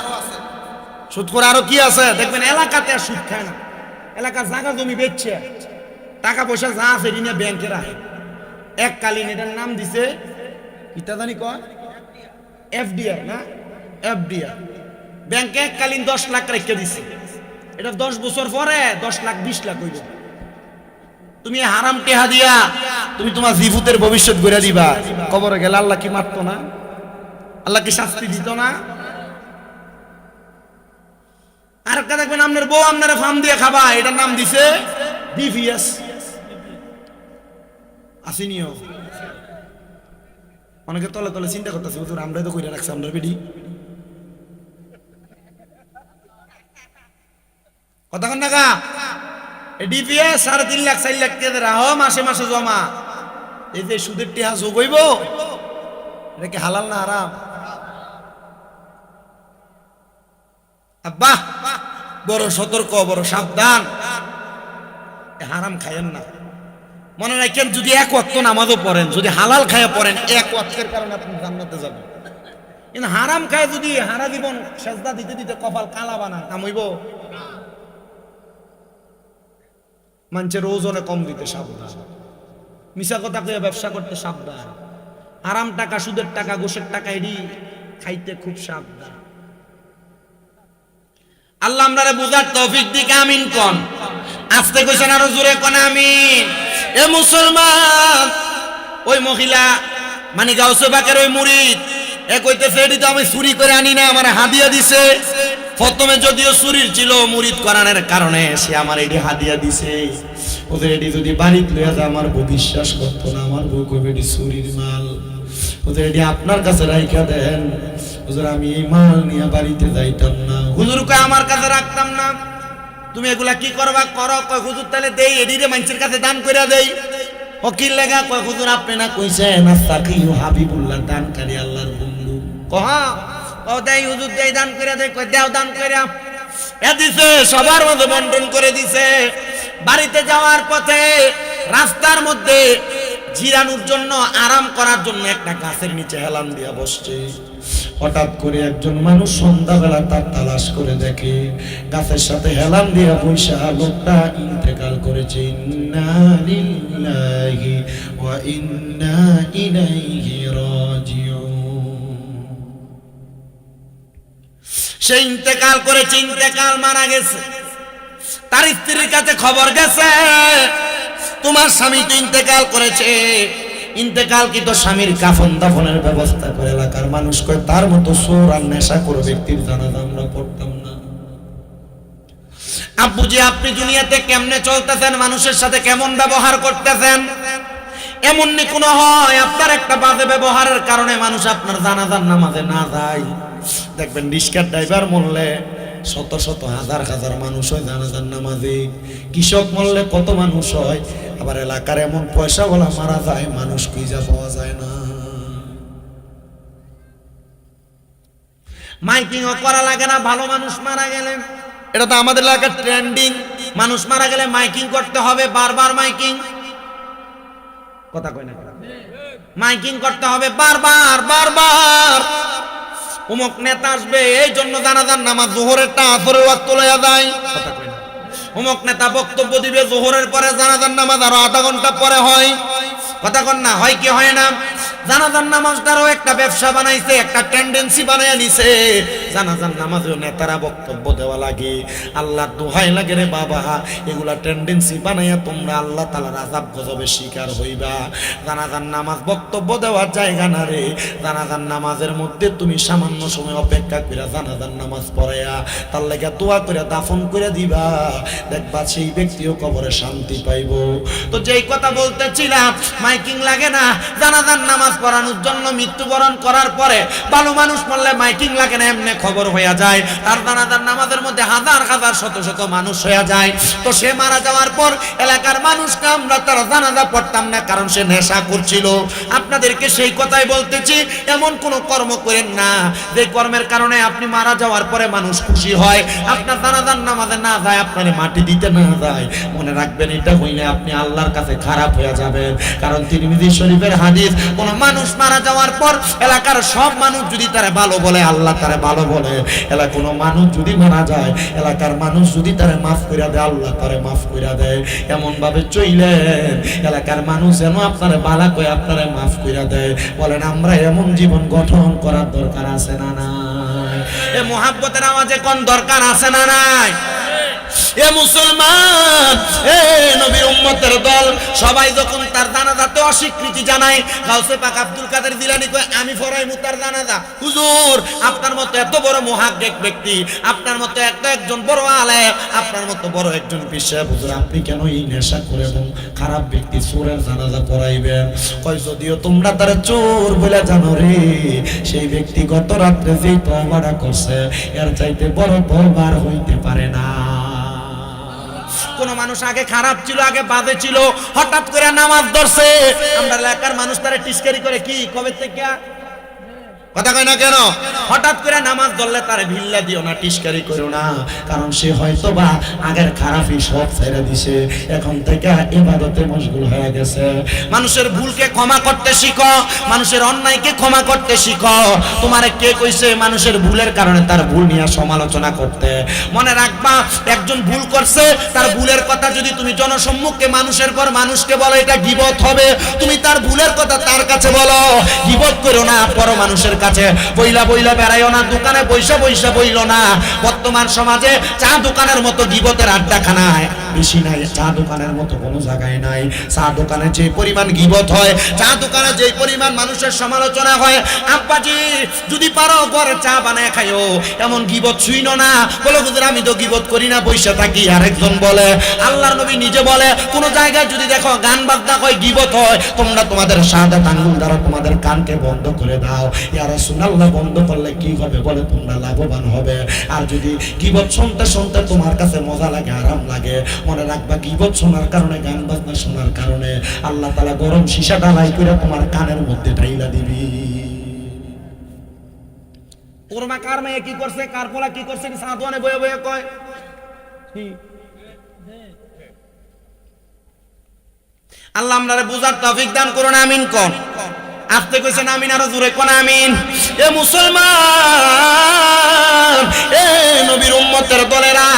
সুদ করে আরো কি আছে দেখবেন। এলাকাতে আর সুদ খায় না, এলাকার জায়গা জমি বেচছে, টাকা পয়সা যা আছে ঋণে ব্যাংকে রাখে। এককালীন এটার নাম দিছে কিতা জানি কয়, এফডিআর না, এফডিআর। ব্যাংকে এককালীন 10 লাখ রেখে দিছে, এটা 10 বছর পরে 10 লাখ 20 লাখ হইব। তুমি হারাম টেহা দিয়া তুমি তোমার জীবুতের ভবিষ্যৎ গড়ে দিবা, কবরে গেলে আল্লাহ কি মারতো না? আল্লাহ কি শাস্তি দিত না? আর একটা দেখবেন আপনার বউ আপনারা ফার্ম দিয়ে খাবা, এটার নাম দিছে ডিভিএস। আসেনিও অনেকে তলে তলে চিন্তা করতেছে, হুজুর আমরাই তো কইরা রাখছি আমরা বেডি। কতক্ষণ টাকা ডিপিএস 3.5 লাখ 4 লাখ টাকা রাখো মাসে মাসে জমা। এই যে সুদের টিহা যোগ হইব, এটা কি হালাল না হারাম? আব্বা বড় সতর্ক, বড় সাবধান, হারাম খায়েন না। মনে রাখেন যদি 1 ওয়াক্ত নামাজও পড়েন, যদি হালাল খায়া পড়েন 1 ওয়াক্তের কারণে আপনি জান্নাতে যাবেন। কিন্তু হারাম খায় যদি হারা জীবন সেজদা দিতে দিতে কপাল কালা বানা, কাম হইব? মানুষের ওজনে কম দিতে সাবধান, মিশা কথা কইয়া ব্যবসা করতে সাবধান, হারাম টাকা সুদের টাকা ঘুষের টাকা এডি খাইতে খুব সাবধান। আল্লাহ আমরারে বুঝার তৌফিক দিক, আমিন কোন। আস্তে কইছেন আরো জোরে কোন আমিন। এ মুসলমান, ওই মহিলা মানে গাউসে বাকের ওই মুরিদ এ কইতেছে এডি তো আমি চুরি করে আনি না, আমার হাদিয়া দিছে। প্রথমে যদিও চুরির ছিল, মুরিদ করানোর কারণে সে আমার এডি হাদিয়া দিছে। ওদের এডি যদি বাড়িতে লইয়া যায় আমার বউ বিশ্বাস করতো না, আমার বউ কইবে এডি চুরির মাল। ওদের এডি আপনার কাছে রাইখা দেন হুজুর, আমি এই মাল নিয়ে বাড়িতে যাইতাম না। হুজুর কয় আমার কাছে রাখতাম না, তুমি এগুলা কি করবা করো। কয় হুজুর তাহলে দেই, এডিরে মানুষের কাছে দান কইরা দেই। ওকিল লেগা কয় হুজুর আপনি না কইছেন আস্তাকিউ হাবিবুল্লাহ, দানকারী আল্লাহর বন্ধু। কহা ও দেই হুজুর, দেই দান কইরা দেই। কয় দাও দান কইরা। এ দিছে, সবার মধ্যে বন্টন করে দিছে। বাড়িতে যাওয়ার পথে রাস্তার মধ্যে জিরানোর জন্য, আরাম করার জন্য একটা গাছের নিচে হেলান দিয়া বসছে। হঠাৎ করে একজন মানুষ সন্ধ্যাবেলা তার তালাশ করে দেখে গাছের সাথে হেলান দিয়া বৈশা লোকটা ইন্তেকাল করেছে। ইন্না লিল্লাহি ওয়া ইন্না ইলাইহি রাজিউন। সে ইন্তেকাল করেছে, ইন্তেকাল মারা গেছে। তার স্ত্রীর কাছে খবর গেছে তোমার স্বামী তো ইন্তেকাল করেছে। ইন্তেকাল কি তো স্বামীর কাফন দাফনের ব্যবস্থা করে এলাকার মানুষ কয় তার মতো চোর আর নেশা করে ব্যক্তির জানাজা আমরা পড়তাম না। আব্বুজি আপনি দুনিয়াতে কেমনে চলতেছেন, মানুষের সাথে কেমন ব্যবহার করতেছেন? এমন নি কোনো হয় আপনার একটা বাজে ব্যবহারের কারণে মানুষ আপনার জানাজার নামাজে না যায়। দেখবেন রিক্সার ড্রাইভার মরলে শত শত হাজার হাজার মানুষ হয় জানাজার নামাজে। কৃষক মরলে কত মানুষ হয়। আবার এলাকার এমন পয়সা বলা মারা যায়, মানুষ খুঁজা পাওয়া যায় না। মাইকিংও করা লাগে না ভালো মানুষ মারা গেলে। এটা তো আমাদের এলাকার ট্রেন্ডিং, মানুষ মারা গেলে মাইকিং করতে হবে, বারবার মাইকিং। কথা কয় না, মাইকিং করতে হবে বারবার বারবার। অমুক নেতা আসবে এই জন্য জানাজার নামাজ জোহরেরটা আসরের ওয়াক্ত লইয়া যায়। কথা কয় না। অমুক নেতা বক্তব্য দিবে জোহরের পরে, জানাজার নামাজ আরো আধা ঘন্টা পরে হয়। কথা কন না, হয় কি হয় না? জানাজার নামাজটারও একটা ব্যবসা বানাইছে, একটা টেন্ডেন্সি বানাইয়া নিছে। জানাজার নামাজেও নেতারা বক্তব্য দেওয়া লাগে। আল্লাহর দোহাই লাগে রে বাবা, এগুলা টেন্ডেন্সি বানাইয়া তোমরা আল্লাহ তাআলার আযাব গজবের শিকার হইবা। জানাজার নামাজ বক্তব্য দেওয়ার জায়গা না রে। জানাজার নামাজের মধ্যে তুমি সামান্য সময় অপেক্ষা করে জানাজার নামাজ পড়াইয়া তার লাগা দোয়া করে দাফন করে দিবা, দেখবা সেই ব্যক্তিও কবরে শান্তি পাইব। তো যেই কথা বলতেছিলাম, মাইকিং লাগে না জানাজার নামাজ পড়ানোর জন্য। মৃত্যুবরণ করার পরে ভালো মানুষ মরলে মাইকিং লাগে না, এমনি খবর হয়ে যায়, তার জানাজার নামাজের মধ্যে হাজার হাজার শত শত মানুষ হয়ে যায়। তো সে মারা যাওয়ার পর এলাকার মানুষকে আমরা তার জানাজা পড়তাম না, কারণ সে নেশা করছিল। আপনাদেরকে সেই কথাই বলতেছি, এমন কোনো কর্ম করেন না যে কর্মের কারণে আপনি মারা যাওয়ার পরে মানুষ খুশি হয়, আপনার জানাজার নামাজে না যায়, আপনার মাটি দিতে না যায়। মনে রাখবেন, এটা হইলে আপনি আল্লাহর কাছে খারাপ হয়ে যাবেন। কারণ তিরমিজি শরীফের হাদিস, কোন মানুষ মারা যাওয়ার পর এলাকার সব মানুষ যদি তারে ভালো বলে, আল্লাহ তারে ভালো বলে। এলাকার কোনো মানুষ যদি মারা যায়, এলাকার মানুষ যদি তারে মাফ কইরা দেয়, আল্লাহ তারে মাফ কইরা দেয়। এমন ভাবে চইলেন এলাকার মানুষ যেন আপনারে বালা কই আপনারে মাফ কইরা দেয়। বলেন, আমরা এমন জীবন গঠন করার দরকার আছে না নাই? এ মুহাব্বতের আওয়াজে কোন দরকার আছে না নাই? এ মুসলমান, এ নবীর উম্মতের দল, সবাই যখন তার জানাজাতে অস্বীকৃতি জানায়, গাউসে পাক আব্দুল কাদের জিলানী কয়, আমি ফরাইমু তার জানাজা। হুজুর, আপনার মতো এত বড় মুহাক্কিক ব্যক্তি, আপনার মতো একজন বড় আলেম, আপনার মতো বড় একজন পেশা, হুজুর আপনি কেন এই নেশা করে এবং খারাপ ব্যক্তি চোরের জানাজা পড়াইবেন? কয়, যদিও তোমরা তার চোর বলে জানো রে, সেই ব্যক্তি গত রাত্রে যে তওবাটা করছে, এর চাইতে বড় তওবা হইতে পারে না। কোন মানুষ আগে খারাপ ছিল, আগে বাজে ছিল, হঠাৎ করে নামাজ ধরছে, আমরা এলাকার মানুষ তারা টিস্কারি করে, কি কবে থেকে কথা কয় না কেন? হঠাৎ করে নামাজ ধরলে তারে ভিল্লা দিও না, টিস্কারি করো না, কারণ সে হয়তো বা আগের খারাপই সব ছেড়ে দিছে, এখন থেকে ইবাদতে মশগুল হয়ে গেছে। মানুষের ভুলকে ক্ষমা করতে শিখো, মানুষের অন্যায়কে ক্ষমা করতে শিখো। তোমারে কে কইছে মানুষের ভুলের কারণে তার ভুল নিয়ে সমালোচনা করতে? মনে রাখবা, একজন ভুল করছে, তার ভুলের কথা যদি তুমি জনসম্মুখে মানুষের পর মানুষকে বলো, এটা গীবত হবে। তুমি তার ভুলের কথা তার কাছে বলো, গীবত করো না। পর মানুষের কাছে বইলা বইলা বেড়াইও না, দোকানে বইসা বইসা বইলো না। বর্তমান সমাজে চা দোকানের মতো গীবতের আড্ডাখানায় বেশি নাই, চা দোকানের মতো কোনো জায়গায় নাই। চা দোকানে যে পরিমাণ গীবত হয়, চা দোকানে যে পরিমাণ মানুষের সমালোচনা হয়, আব্বাজি যদি পারো ঘরে চা বানায় খাইও, এমন গীবত শুইনো না। বলো, হুজুর আমি তো গীবত করি না, বইসা থাকি। আরেকজন বলে, আল্লাহর নবী নিজে বলে, কোন জায়গায় যদি দেখো গান বাজনা হয়, গীবত হয়, তোমরা তোমাদের শাহাদাত আঙ্গুল দ্বারা তোমাদের কানকে বন্ধ করে দাও। ইয়া রাসূলুল্লাহ, বন্ধ করলে কি হবে? বলে, তোমরা লাভবান হবে। আর যদি গীবত শুনতে শুনতে তোমার কাছে মজা লাগে, আরাম লাগে, মনে রাখবা, গীবত শোনার কারণে, গান বাজনা শোনার কারণে আল্লাহ তাআলা গরম সীসা ঢালাই করে তোমার কানের মধ্যে ঢাইলা দিবি। ওরমা কার মেয়ে কি করছে, কার পোলা কি করছে, সাধুয়ানে বয়ে বয়ে কয় কি? আল্লাহ আমরারে বুঝার তৌফিক দান করুন, আমিন কোন। আস্তে কইছেন আমিন, আরো জোরে কোন আমিন। এ মুসলমান, এ নবীর উম্মতের দলেরা,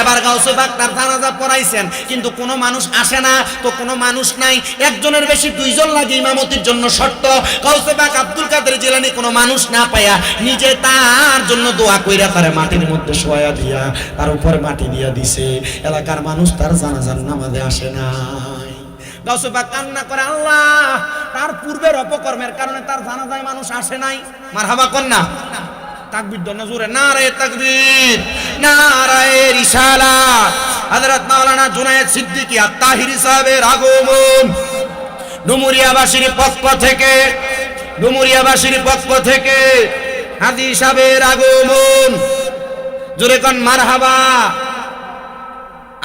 এবার গাউসে পাক তার জানাজা পড়াইছেন, কিন্তু কোনো মানুষ আসে না, তো কোনো মানুষ নাই, একজনের বেশি দুইজন লাগে ইমামতির জন্য শর্ত। গাউসে পাক আব্দুল কাদের জিলানী কোনো মানুষ না পায়া নিজে তার জন্য দোয়া কইরা তারে মাটির মধ্যে শোয়া দিয়া তার উপর মাটি দিয়া দিছে। এলাকার মানুষ তার জানাজার নামাজে আসে না। গাউসে পাক কান্না করে, আল্লাহ তার পূর্বের অপকর্মের কারণে তার জানাজায় মানুষ আসে নাই। মারহাবা কোন না? তাকবীর দন জোরে, নারে তাকবীর, নারায়ে রিসালাত। হযরত মাওলানা জুনায়েদ সিদ্দিকী আত-তাহিরি সাহেবের আগমন ডুমুরিয়াবাসীর পক্ষ থেকে, ডুমুরিয়াবাসীর পক্ষ থেকে হাজী সাহেবের আগমন। জোরে কোন মারহাবা,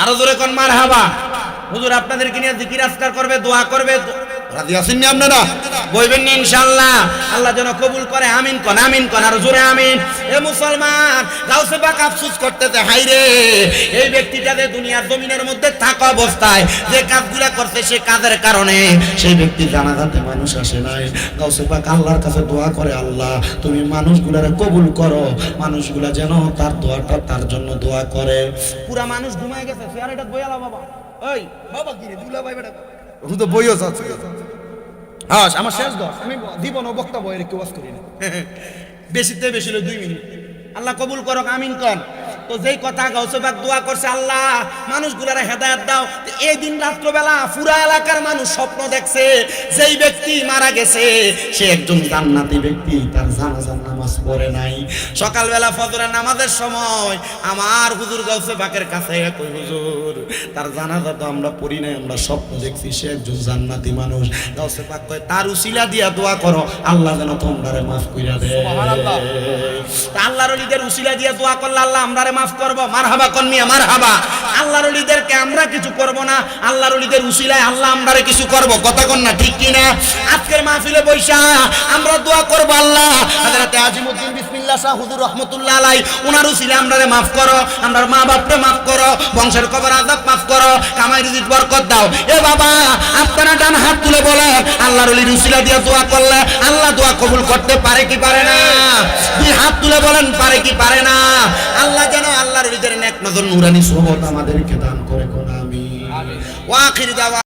আরো জোরে কোন মারহাবা। হুজুর আপনাদেরকে নিয়ে জিকির আজকার করবে, দোয়া করবে, রাজি আছেন না আপনারা? বলবেন না ইনশাআল্লাহ? আল্লাহ যেন কবুল করে, আমিন কোন, আমিন কোন, আর জোরে আমিন। এ মুসলমান, গাউসে পাক আফসোস করতেছে, হাই রে, এই ব্যক্তিটা যে দুনিয়ার জমিনের মধ্যে থাকা অবস্থায় যে কাজগুলা করতে, সে কাজের কারণে সেই ব্যক্তি জানাজাতে মানুষ আসে নাই। গাউসে পাক আল্লাহর কাছে দোয়া করে, আল্লাহ তুমি মানুষগুলারে কবুল করো, মানুষগুলা যেন তার দোয়াটা তার জন্য দোয়া করে। পুরা মানুষ ঘুমায় গেছে, চেয়ারটা বইয়ালা বাবা, ওই বাবা কি রে দুলা ভাই বেটা তো বইও যাচ্ছে। হ্যাঁ, আমার শেষ ঘর, আমি জীবন বক্তব্য এর কেউ করি না, বেশিতে বেশি 2 মিনিট। আল্লাহ কবুল করক, আমিন কন। তো যেই কথা গাউসে পাক দোয়া করছে, আল্লাহ মানুষগুলারে হেদায়েত দাও। এই দিন রাত্রবেলা পুরা এলাকার মানুষ স্বপ্ন দেখছে, যেই ব্যক্তি মারা গেছে সে একজন জান্নাতি ব্যক্তি, তার জানাজার নামাজ পড়ে নাই। সকালবেলা ফজরের নামাজের সময় আমার হুজুর গাউসে পাকের কাছে কই হুজুর তার জানাজা তো আমরা পড়ি নাই, আমরা স্বপ্ন দেখছি সে একজন জান্নাতি মানুষ। গাউসে পাক কয় তার উসিলা দিয়া দোয়া করো আল্লাহ যেন তোমরারে মাফ কইরা দেয়। সুবহানাল্লাহ। আল্লাহর ওলিদের উসিলা দিয়া দোয়া করলে আল্লাহ আমরারে মাফ করব। মারহাবা কোন মিয়া মারহাবা। আল্লাহর ওলিদেরকে আমরা কিছু করব না, আল্লাহর ওলিদের উসিলায় আল্লাহ আমরারে কিছু করব। কথা কোন না ঠিক কি না? আজকের মাহফিলে বৈশা আমরা দোয়া করব আল্লাহ হযরত আজিমউদ্দিন বিসমিল্লাহ শাহ হুজুর রাহমাতুল্লাহ আলাইহি ওনার উসিলায় আমরারে মাফ করো, আমরার মা বাপরে মাফ করো, বংশের কবর আযাব মাফ করো, কামাই রিজিক বরকত দাও। এ বাবা আপনারা ডান হাত তুলে বলেন আল্লাহর ওলির উসিলা দিয়ে দোয়া করলে আল্লাহ দোয়া কবুল করতে পারে কি পারে না? দুই হাত তুলে বলেন পারে কি পারে না? আল্লাহ যেন আল্লাহর ওলিদের নেক নজর নুরানি সোহবত আমাদেরকে দান করে কোন আমিন। ওয়া আখির দাওয়া।